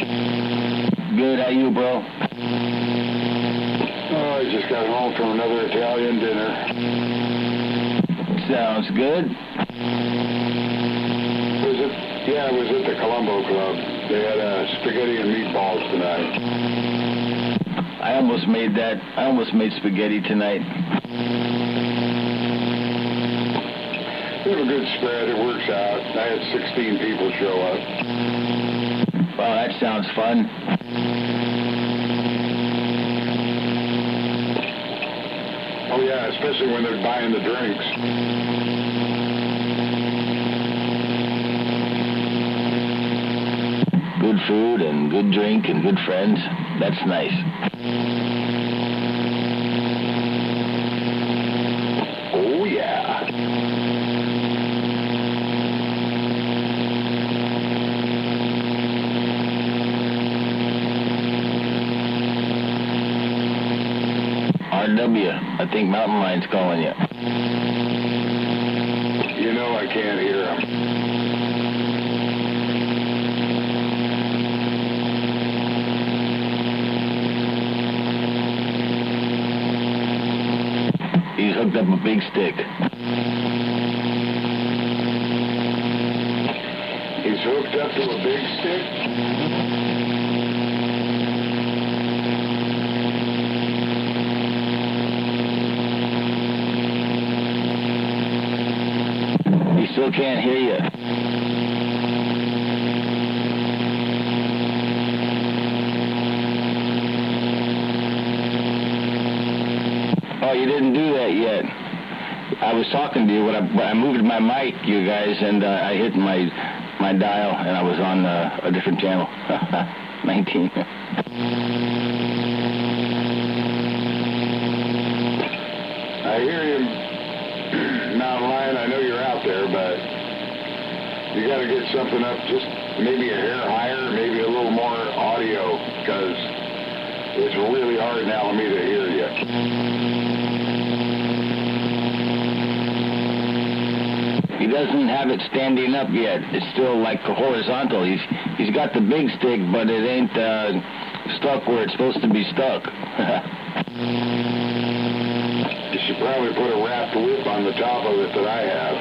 G: Good, how you, bro?
F: Oh, I just got home from another Italian dinner.
G: Sounds good.
F: I was at the Colombo Club. They had spaghetti and meatballs tonight.
G: I almost made spaghetti tonight.
F: We have a good spread. It works out. I had 16 people show up.
G: Wow, that sounds fun.
F: Oh, yeah, especially when they're buying the drinks.
G: food and good drink and good friends. That's nice.
F: Oh, yeah.
G: RW, I think Mountain Lion's calling you.
F: You know I can't hear him.
G: He's hooked up a big stick.
F: He's hooked up to a big stick?
G: He still can't hear you. Oh, you didn't do that yet. I was talking to you when I moved my mic, you guys, and I hit my dial, and I was on a different channel. 19.
F: I hear you, Mountain Lion. I know you're out there, but you got to get something up just maybe a hair higher, maybe a little more audio, because it's really hard in Alameda to hear you.
G: He doesn't have it standing up yet. It's still like horizontal. He's got the big stick, but it ain't stuck where it's supposed to be stuck.
F: You should probably put a wrapped whip on the top of it that I have.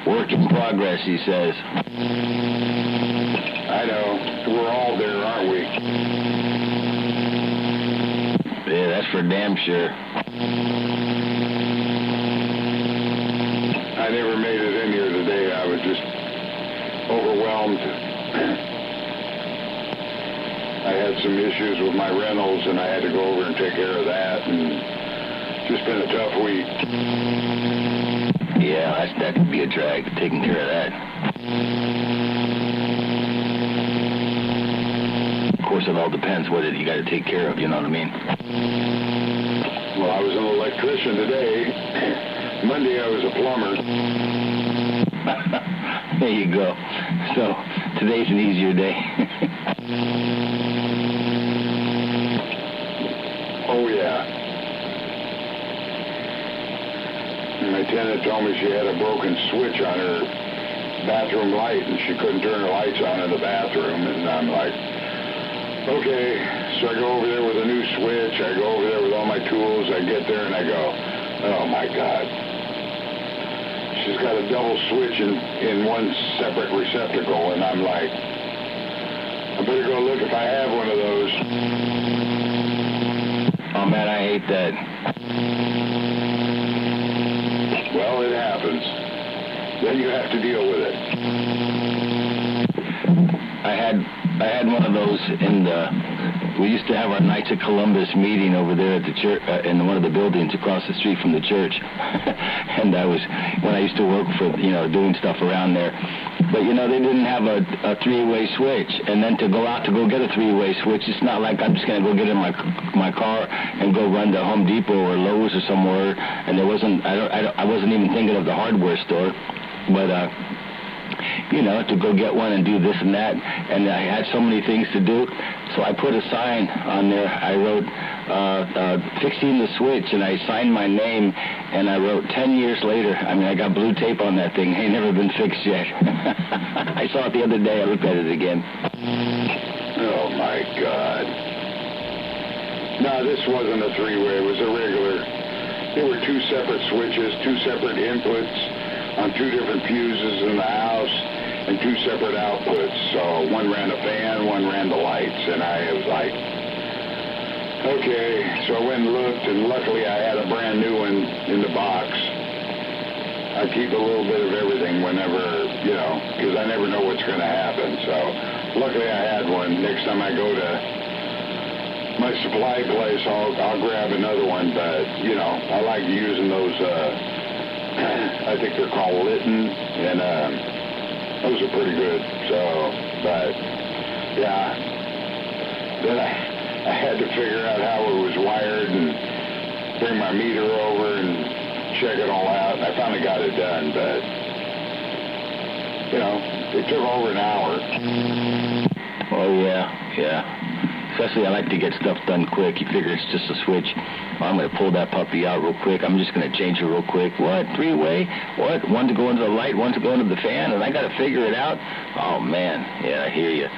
G: Work in progress, he says.
F: I know. We're all there, aren't we?
G: Yeah, that's for damn sure.
F: I never made it in here today. I was just overwhelmed. I had some issues with my rentals, and I had to go over and take care of that, and just been a tough week.
G: Yeah, that could be a drag, taking care of that. Of course, it all depends what you got to take care of, you know what I mean?
F: Well, I was an electrician today. Monday, I was a plumber.
G: There you go. So, today's an easier day.
F: Oh, yeah. My tenant told me she had a broken switch on her bathroom light, and she couldn't turn her lights on in the bathroom, and I'm like, okay. So I go over there with a new switch. I go over there with all my tools. I get there, and I go, oh, my God. She's got a double switch in one separate receptacle, and I'm like, I better go look if I have one of those.
G: Oh, man, I hate that.
F: Well, it happens. Then you have to deal with it.
G: I had one of those we used to have our Knights of Columbus meeting over there at the church, in one of the buildings across the street from the church. And when I used to work for, doing stuff around there. But, they didn't have a three-way switch. And then to go out to go get a three-way switch, it's not like I'm just going to go get in my car and go run to Home Depot or Lowe's or somewhere. And I wasn't even thinking of the hardware store. But, to go get one and do this and that. And I had so many things to do. So I put a sign on there. I wrote, fixing the switch, and I signed my name, and I wrote 10 years later. I mean, I got blue tape on that thing. Ain't never been fixed yet. I saw it the other day. I looked at it again.
F: Oh, my God. No, this wasn't a three-way. It was a regular. There were two separate switches, two separate inputs on two different fuses in the house, and two separate outputs. So one ran the fan, one ran the lights, and I was like, okay. So I went and looked, and luckily I had a brand new one in the box. I keep a little bit of everything whenever, because I never know what's going to happen. So luckily I had one. Next time I go to my supply place, I'll grab another one, but, you know, I like using those, I think they're called Litton, and those are pretty good, so, but, yeah, then I had to figure out how it was wired and bring my meter over and check it all out, and I finally got it done, but, you know, it took over an hour.
G: Oh, yeah. Especially I like to get stuff done quick. You figure it's just a switch. Well, I'm going to pull that puppy out real quick. I'm just going to change it real quick. What? Three-way? What? One to go into the light, one to go into the fan, and I got to figure it out? Oh, man. Yeah, I hear you.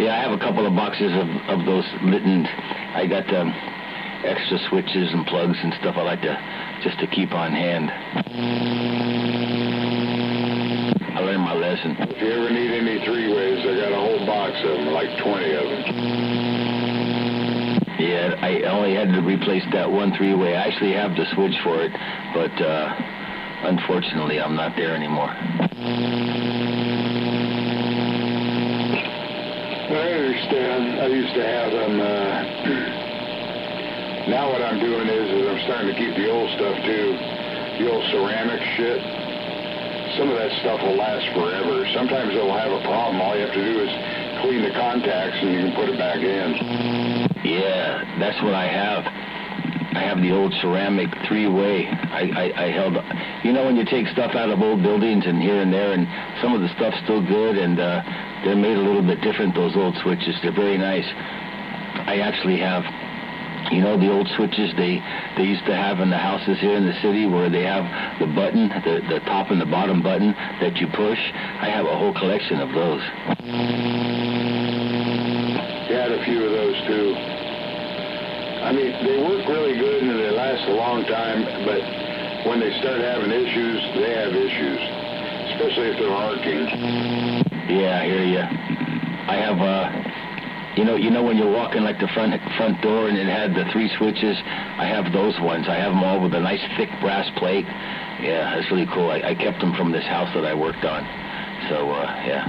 G: Yeah, I have a couple of boxes of those Litton. I got extra switches and plugs and stuff I like to just to keep on hand. I learned my lesson.
F: If you ever need any three-ways, I got a whole box of them, like 20 of them.
G: Yeah, I only had to replace that one three-way. I actually have the switch for it, but unfortunately, I'm not there anymore.
F: I understand. I used to have them. Now what I'm doing is I'm starting to keep the old stuff too, the old ceramic shit. Some of that stuff will last forever. Sometimes it'll have a problem. All you have to do is clean the contacts and you can put it back in.
G: Yeah, that's what I have. I have the old ceramic three-way. I held, you know, when you take stuff out of old buildings and here and there, and some of the stuff's still good, and they're made a little bit different, those old switches. They're very nice. I actually have, you know, the old switches they used to have in the houses here in the city where they have the button, the top and the bottom button that you push. I have a whole collection of those.
F: You had a few of those too. I mean, they work really good and they last a long time, but when they start having issues, they have issues, especially if they're arcing.
G: Yeah, I hear you. I have, you know when you're walking like the front door and it had the three switches, I have those ones. I have them all with a nice thick brass plate. Yeah, that's really cool. I kept them from this house that I worked on. So, yeah.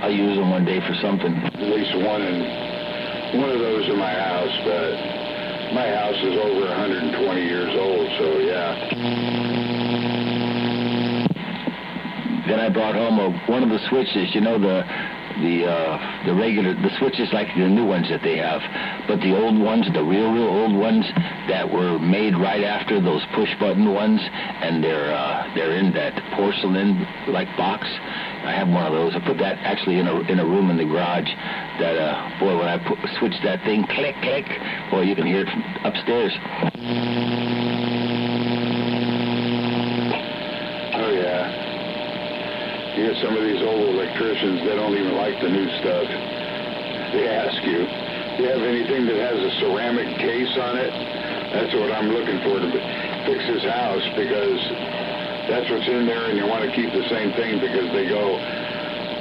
G: I'll use them one day for something.
F: At least one of those in my house, but my house is over 120 years old, so yeah.
G: Then I brought home one of the switches, you know, the regular, the switches like the new ones that they have, but the old ones, the real old ones that were made right after those push button ones, and they're in that porcelain like box. I have one of those. I put that actually in a room in the garage. That boy, when I switch that thing, click click, boy, you can hear it from upstairs.
F: Oh yeah. You get some of these old electricians, they don't even like the new stuff. They ask you, do you have anything that has a ceramic case on it? That's what I'm looking for to fix this house, because that's what's in there, and you want to keep the same thing, because they go,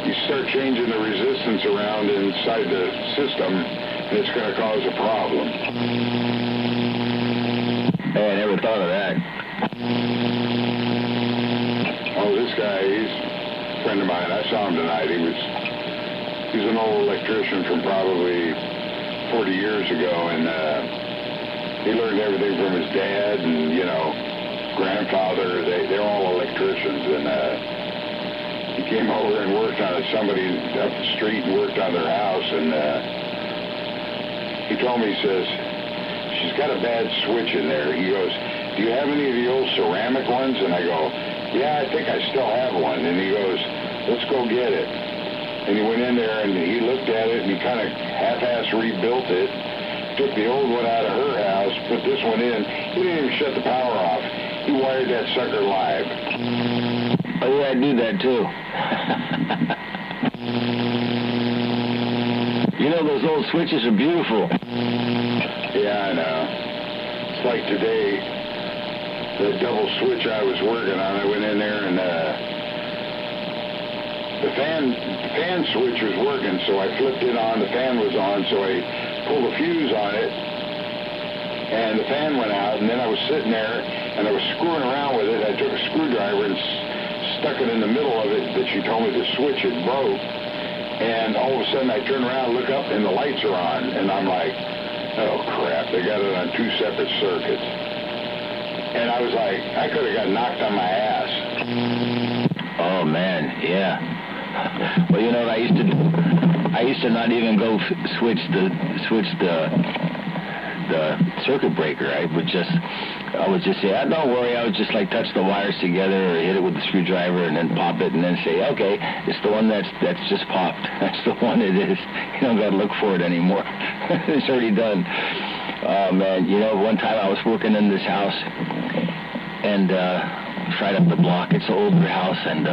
F: you start changing the resistance around inside the system, and it's going to cause a problem.
G: Hey, I never thought of that.
F: Oh, this guy, he's a friend of mine. I saw him tonight. He's an old electrician from probably 40 years ago, and he learned everything from his dad and, you know, grandfather. They're all electricians, and he came over and worked on somebody up the street and worked on their house, and he told me, he says, she's got a bad switch in there. He goes, do you have any of the old ceramic ones? And I go, yeah, I think I still have one. And he goes, let's go get it. And he went in there and he looked at it and he kind of half-ass rebuilt it, took the old one out of her house, put this one in. He didn't even shut the power off. He wired that sucker live.
G: Oh, yeah, I do that, too. You know, those old switches are beautiful.
F: Yeah, I know. It's like today, the double switch I was working on, I went in there and the fan switch was working, so I flipped it on, the fan was on, so I pulled a fuse on it, and the fan went out, and then I was sitting there, and I was screwing around with it. I took a screwdriver and stuck it in the middle of it that she told me the switch had broke, And all of a sudden I turn around, look up, and the lights are on. And I'm like, oh, crap, they got it on 2 separate circuits. And I was like, I could have got knocked on my ass.
G: Oh, man, yeah. Well, you know what I used to do? I used to not even go switch the circuit breaker. I would just say, don't worry. I would just like touch the wires together or hit it with the screwdriver and then pop it and then say, okay, it's the one that's just popped. That's the one it is. You don't got to look for it anymore. It's already done. Oh, man, you know, one time I was working in this house and right up the block. It's an older house, and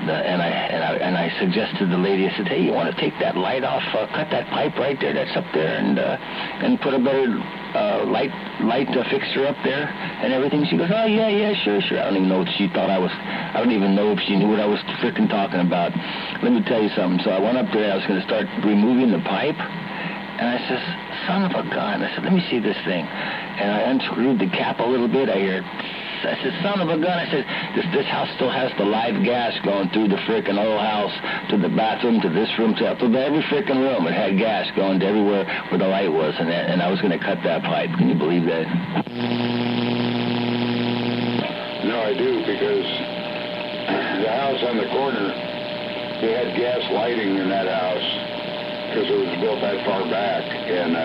G: I suggested the lady. I said, "Hey, you want to take that light off? Cut that pipe right there. That's up there, and put a better light fixture up there and everything." She goes, "Oh yeah, sure." I don't even know what she thought I was. I don't even know if she knew what I was freaking talking about. Let me tell you something. So I went up there. I was going to start removing the pipe, and I says, "Son of a gun!" I said, "Let me see this thing." And I unscrewed the cap a little bit. I hear. I said, "Son of a gun!" I said, "This house still has the live gas going through the frickin' whole house, to the bathroom, to this room, to every frickin' room. It had gas going to everywhere where the light was, and I was going to cut that pipe. Can you believe that?"
F: No, I do, because the house on the corner, they had gas lighting in that house because it was built that far back, and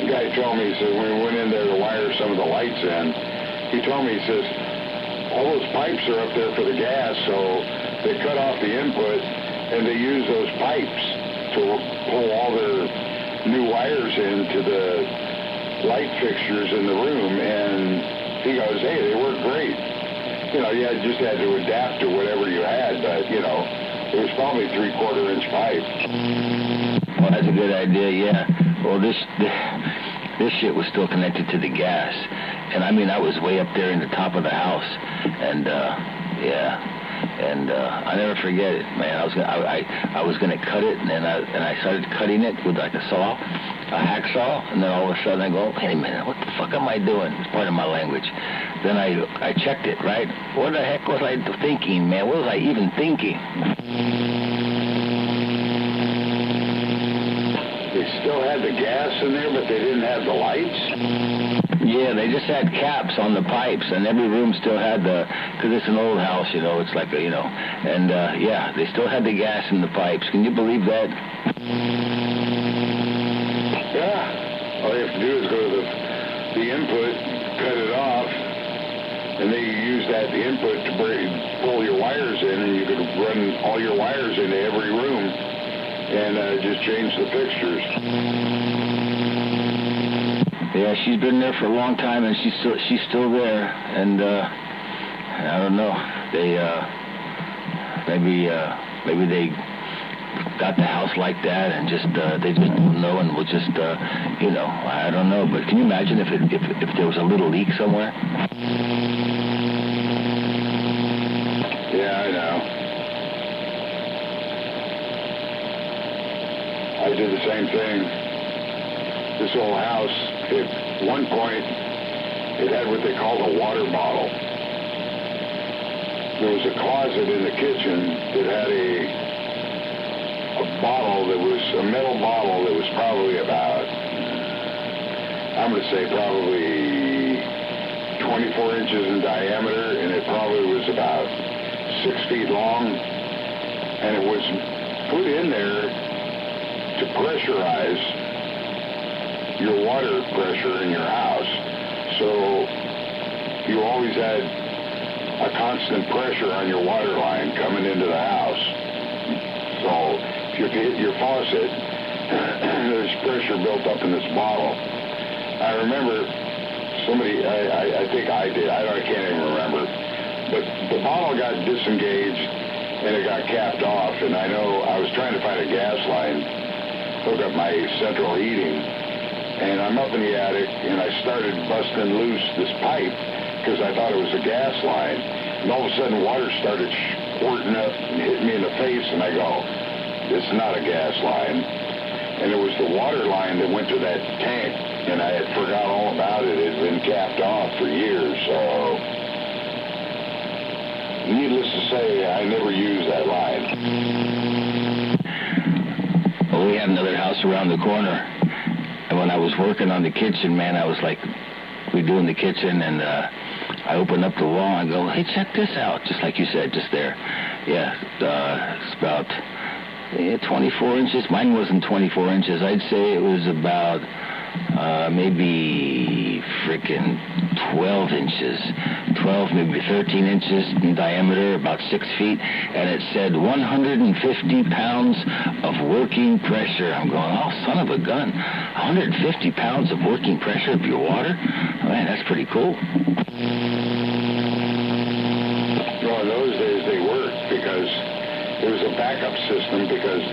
F: the guy told me, he said, when we went in there to wire some of the lights in, he told me, he says, all those pipes are up there for the gas, so they cut off the input, and they use those pipes to pull all their new wires into the light fixtures in the room, and he goes, hey, they work great. You know, you just had to adapt to whatever you had, but, you know, it was probably 3/4-inch pipe.
G: Well, that's a good idea, yeah. Well, this shit was still connected to the gas, and I mean, I was way up there in the top of the house, and I never forget it, man. I was gonna cut it, and I started cutting it with like a hacksaw, and then all of a sudden I go, wait a minute, what the fuck am I doing? It's part of my language. Then I checked it, right? What the heck was I thinking, man? What was I even thinking?
F: They still had the gas in there, but they didn't have the lights?
G: Yeah, they just had caps on the pipes, and every room still had because it's an old house, you know, it's like and yeah, they still had the gas in the pipes. Can you believe that?
F: Yeah. All you have to do is go to the input, cut it off, and then you use the input to pull your wires in, and you could run all your wires into every room and just change the fixtures.
G: Yeah, she's been there for a long time, and she's still there. And I don't know. They maybe they got the house like that, and just they just don't know, and will just I don't know. But can you imagine if there was a little leak somewhere?
F: Yeah, I know. I did the same thing. This old house, at one point, it had what they called a water bottle. There was a closet in the kitchen that had a bottle that was a metal bottle that was probably about, I'm going to say probably 24 inches in diameter, and it probably was about 6 feet long, and it was put in there to pressurize your water pressure in your house. So you always had a constant pressure on your water line coming into the house. So if you hit your faucet, there's pressure built up in this bottle. I remember somebody, I think I did, I can't even remember, but the bottle got disengaged and it got capped off, and I know I was trying to find a gas line, hook up my central heating, and I'm up in the attic, and I started busting loose this pipe because I thought it was a gas line, and all of a sudden water started squirting up and hitting me in the face, and I go, this is not a gas line. And it was the water line that went to that tank, and I had forgot all about it. It had been capped off for years, so needless to say, I never used that line.
G: Well, we had another house around the corner, and when I was working on the kitchen, man, I was like, we doing the kitchen, and I opened up the wall and go, hey, check this out, just like you said, just there. Yeah, it's about 24 inches. Mine wasn't 24 inches. I'd say it was about maybe frickin' 12 inches. 12, maybe 13 inches in diameter, about 6 feet. And it said 150 pounds of working pressure. I'm going, oh, son of a gun. 150 pounds of working pressure of your water? Oh, man, that's pretty cool.
F: Well, in those days they worked because it was a backup system because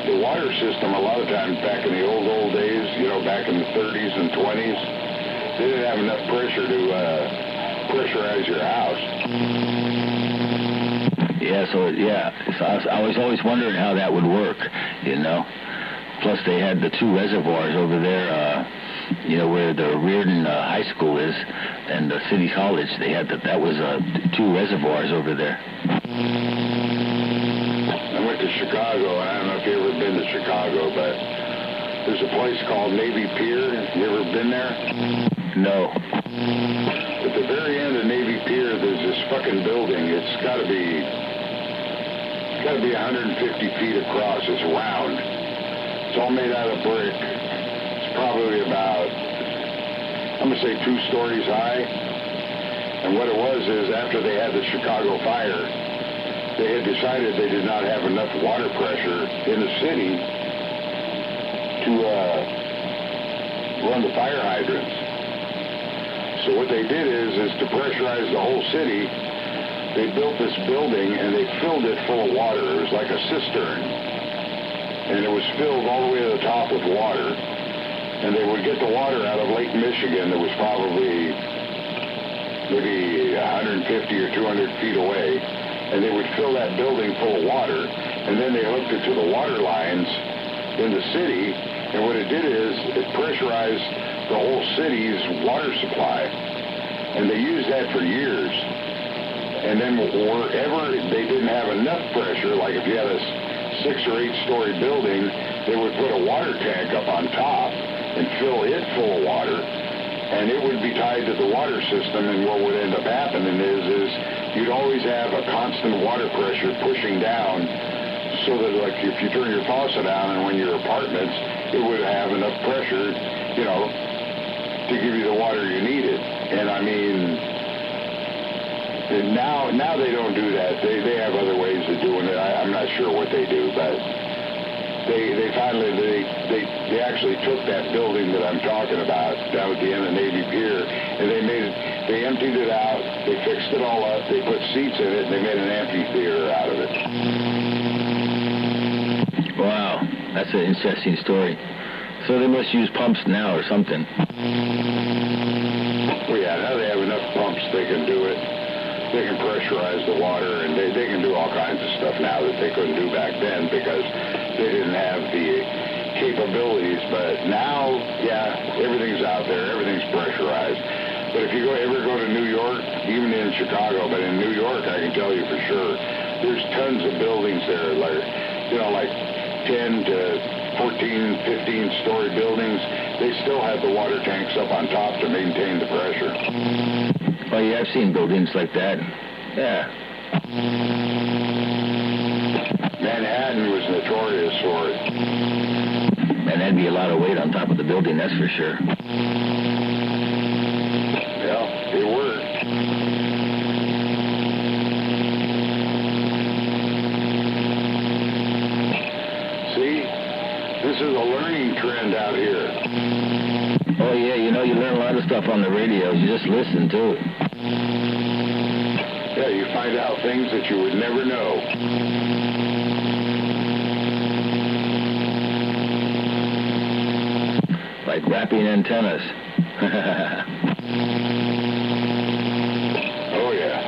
F: the water system, a lot of times back in the old days, you know, back in the 30s and 20s, they didn't have enough pressure to pressurize your house.
G: Yeah, so I was always wondering how that would work, you know. Plus they had the 2 reservoirs over there, you know, where the Reardon High School is and the City College. They had that was 2 reservoirs over there.
F: I went to Chicago. I don't know if you've ever been to Chicago, but there's a place called Navy Pier. You ever been there?
G: No.
F: At the very end of Navy Pier, there's this fucking building. It's got to be 150 feet across. It's round. It's all made out of brick. It's probably about, I'm going to say 2 stories high. And what it was is after they had the Chicago fire, they had decided they did not have enough water pressure in the city to run the fire hydrants. So what they did is to pressurize the whole city, they built this building and they filled it full of water. It was like a cistern. And it was filled all the way to the top with water. And they would get the water out of Lake Michigan that was probably maybe 150 or 200 feet away. And they would fill that building full of water. And then they hooked it to the water lines in the city. And what it did is it pressurized the whole city's water supply. And they used that for years. And then wherever they didn't have enough pressure, like if you had a 6 or 8 story building, they would put a water tank up on top and fill it full of water. And it would be tied to the water system, and what would end up happening is you'd always have a constant water pressure pushing down so that, like, if you turn your faucet on and when your apartments, it would have enough pressure, you know, to give you the water you needed. And I mean, now they don't do that. They have other ways of doing it. I'm not sure what they do, but they finally actually took that building that I'm talking about down at the end of Navy Pier, and they emptied it out, they fixed it all up, they put seats in it, and they made an amphitheater out of it.
G: Wow, that's an interesting story. So they must use pumps now or something.
F: Well, yeah, now they have enough pumps, they can do it. They can pressurize the water, and they can do all kinds of stuff now that they couldn't do back then because they didn't have the capabilities. But now, yeah, everything's out there, everything's pressurized. But if you ever go to New York, even in Chicago, but in New York, I can tell you for sure, there's tons of buildings there, like, you know, like 10 to 14, 15-story buildings. They still have the water tanks up on top to maintain the pressure.
G: Oh, yeah, I've seen buildings like that. Yeah.
F: Manhattan was notorious for it.
G: And that'd be a lot of weight on top of the building, that's for sure.
F: Yeah, it worked. See, this is a learning trend out here.
G: Oh, yeah, you know, you learn a lot of stuff on the radio. You just listen to it.
F: Yeah, you find out things that you would never know.
G: Like wrapping antennas.
F: Oh, yeah.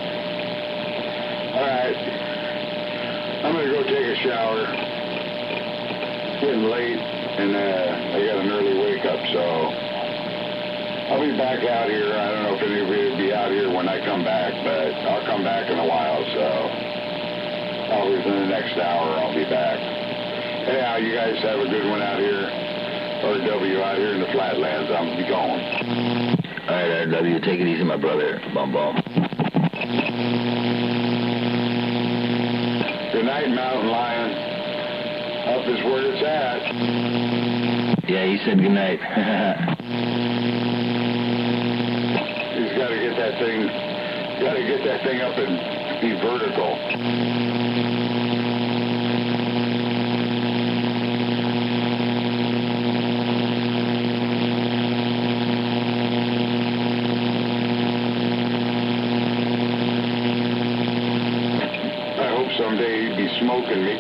F: All right. I'm going to go take a shower. It's getting late, and I got an early wake-up, so I'll be back out here. I don't know if any of you will be out here when I come back, but I'll come back in a while, so probably within the next hour I'll be back. Anyhow, you guys have a good one out here, RW out here in the flatlands. I'm be going.
G: All right, RW, take it easy, my brother. Bum bum.
F: Good night, Mountain Lion. Up is where it's at.
G: Yeah, he said good night.
F: He's got to get that thing up and be vertical. I hope someday he'd be smoking me.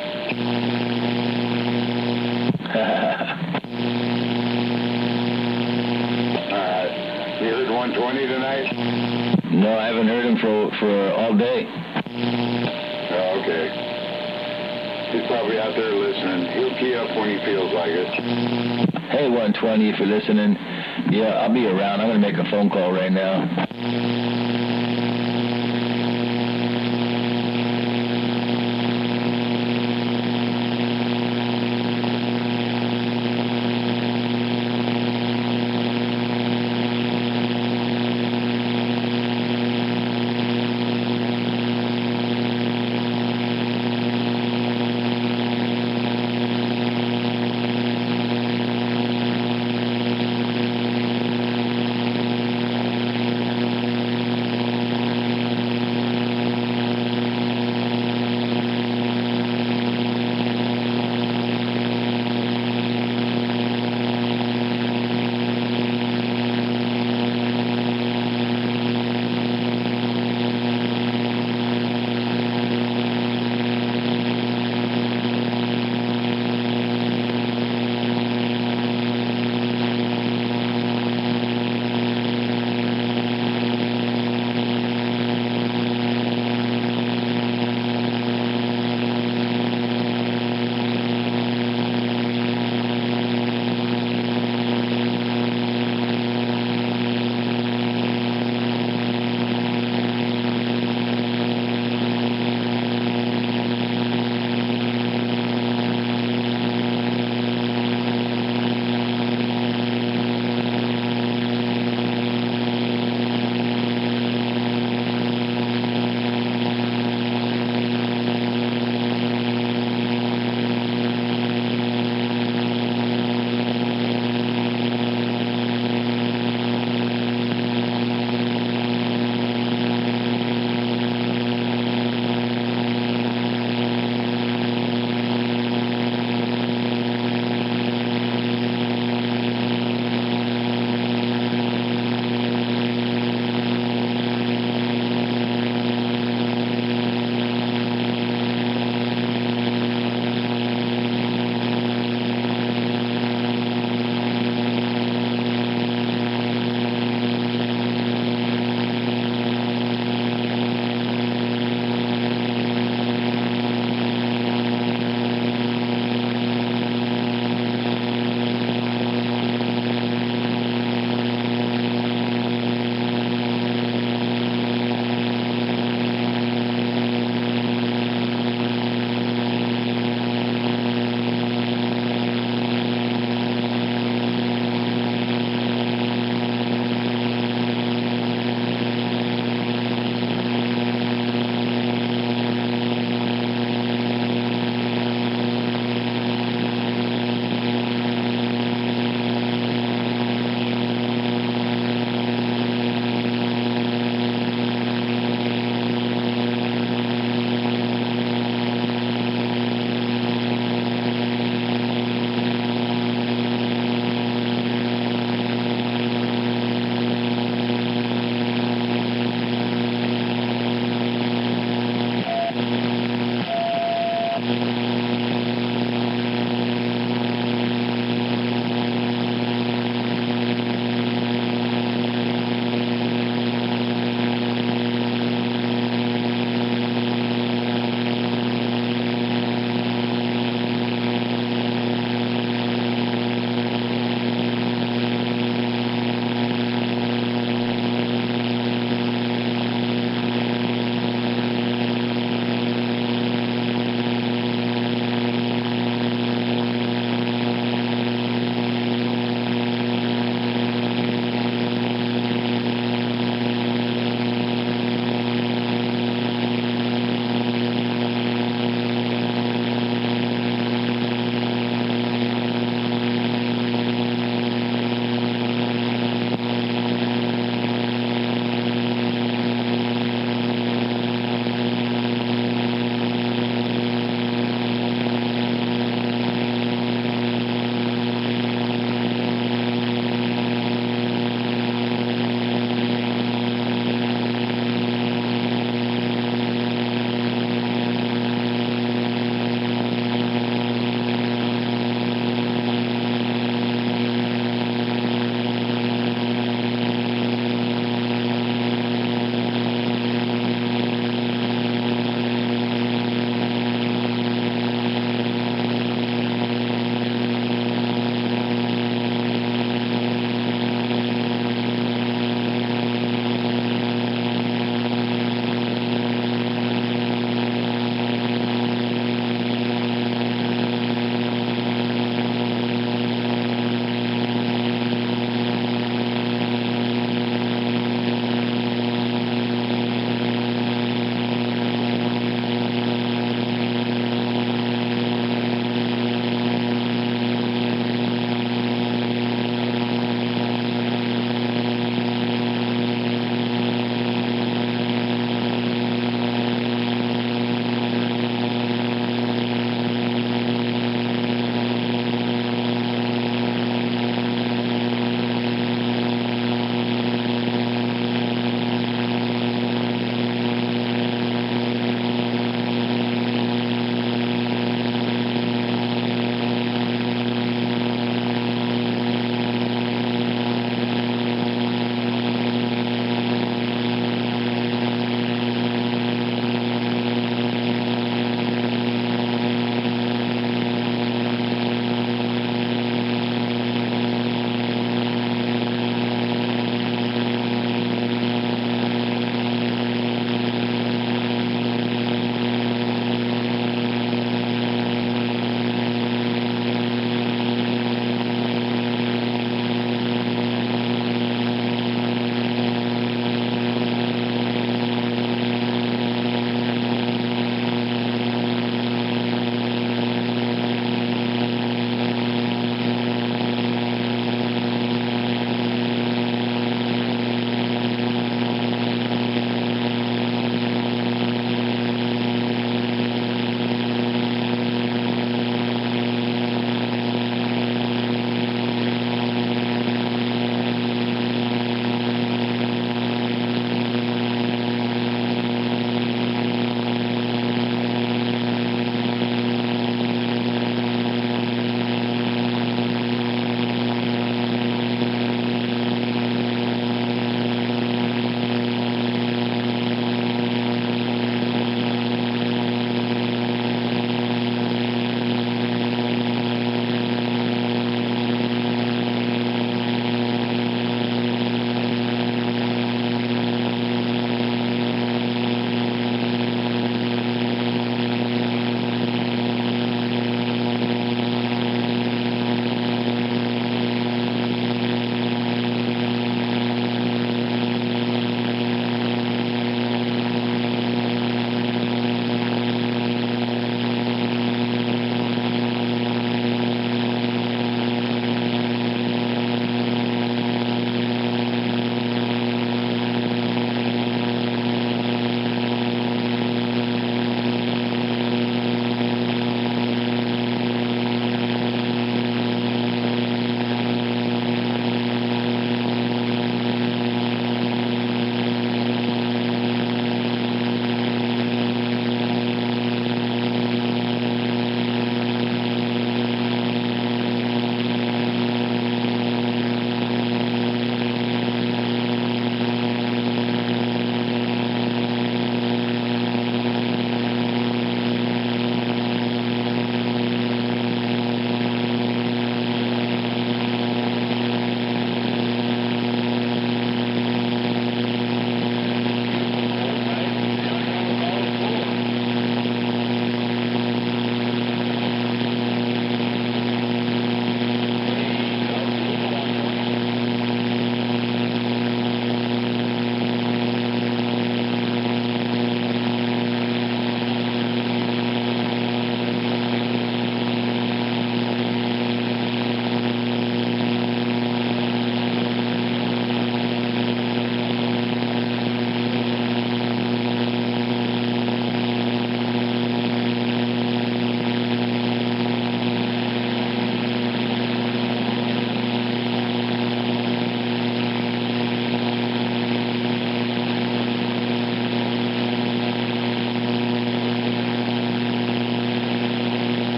F: You heard 120 tonight?
G: No, I haven't heard him for all day.
F: Oh, okay. He's probably out there listening. He'll key up when he feels like it.
G: Hey, 120, if you're listening, yeah, I'll be around. I'm going to make a phone call right now.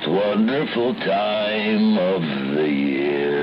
G: wonderful time of the year.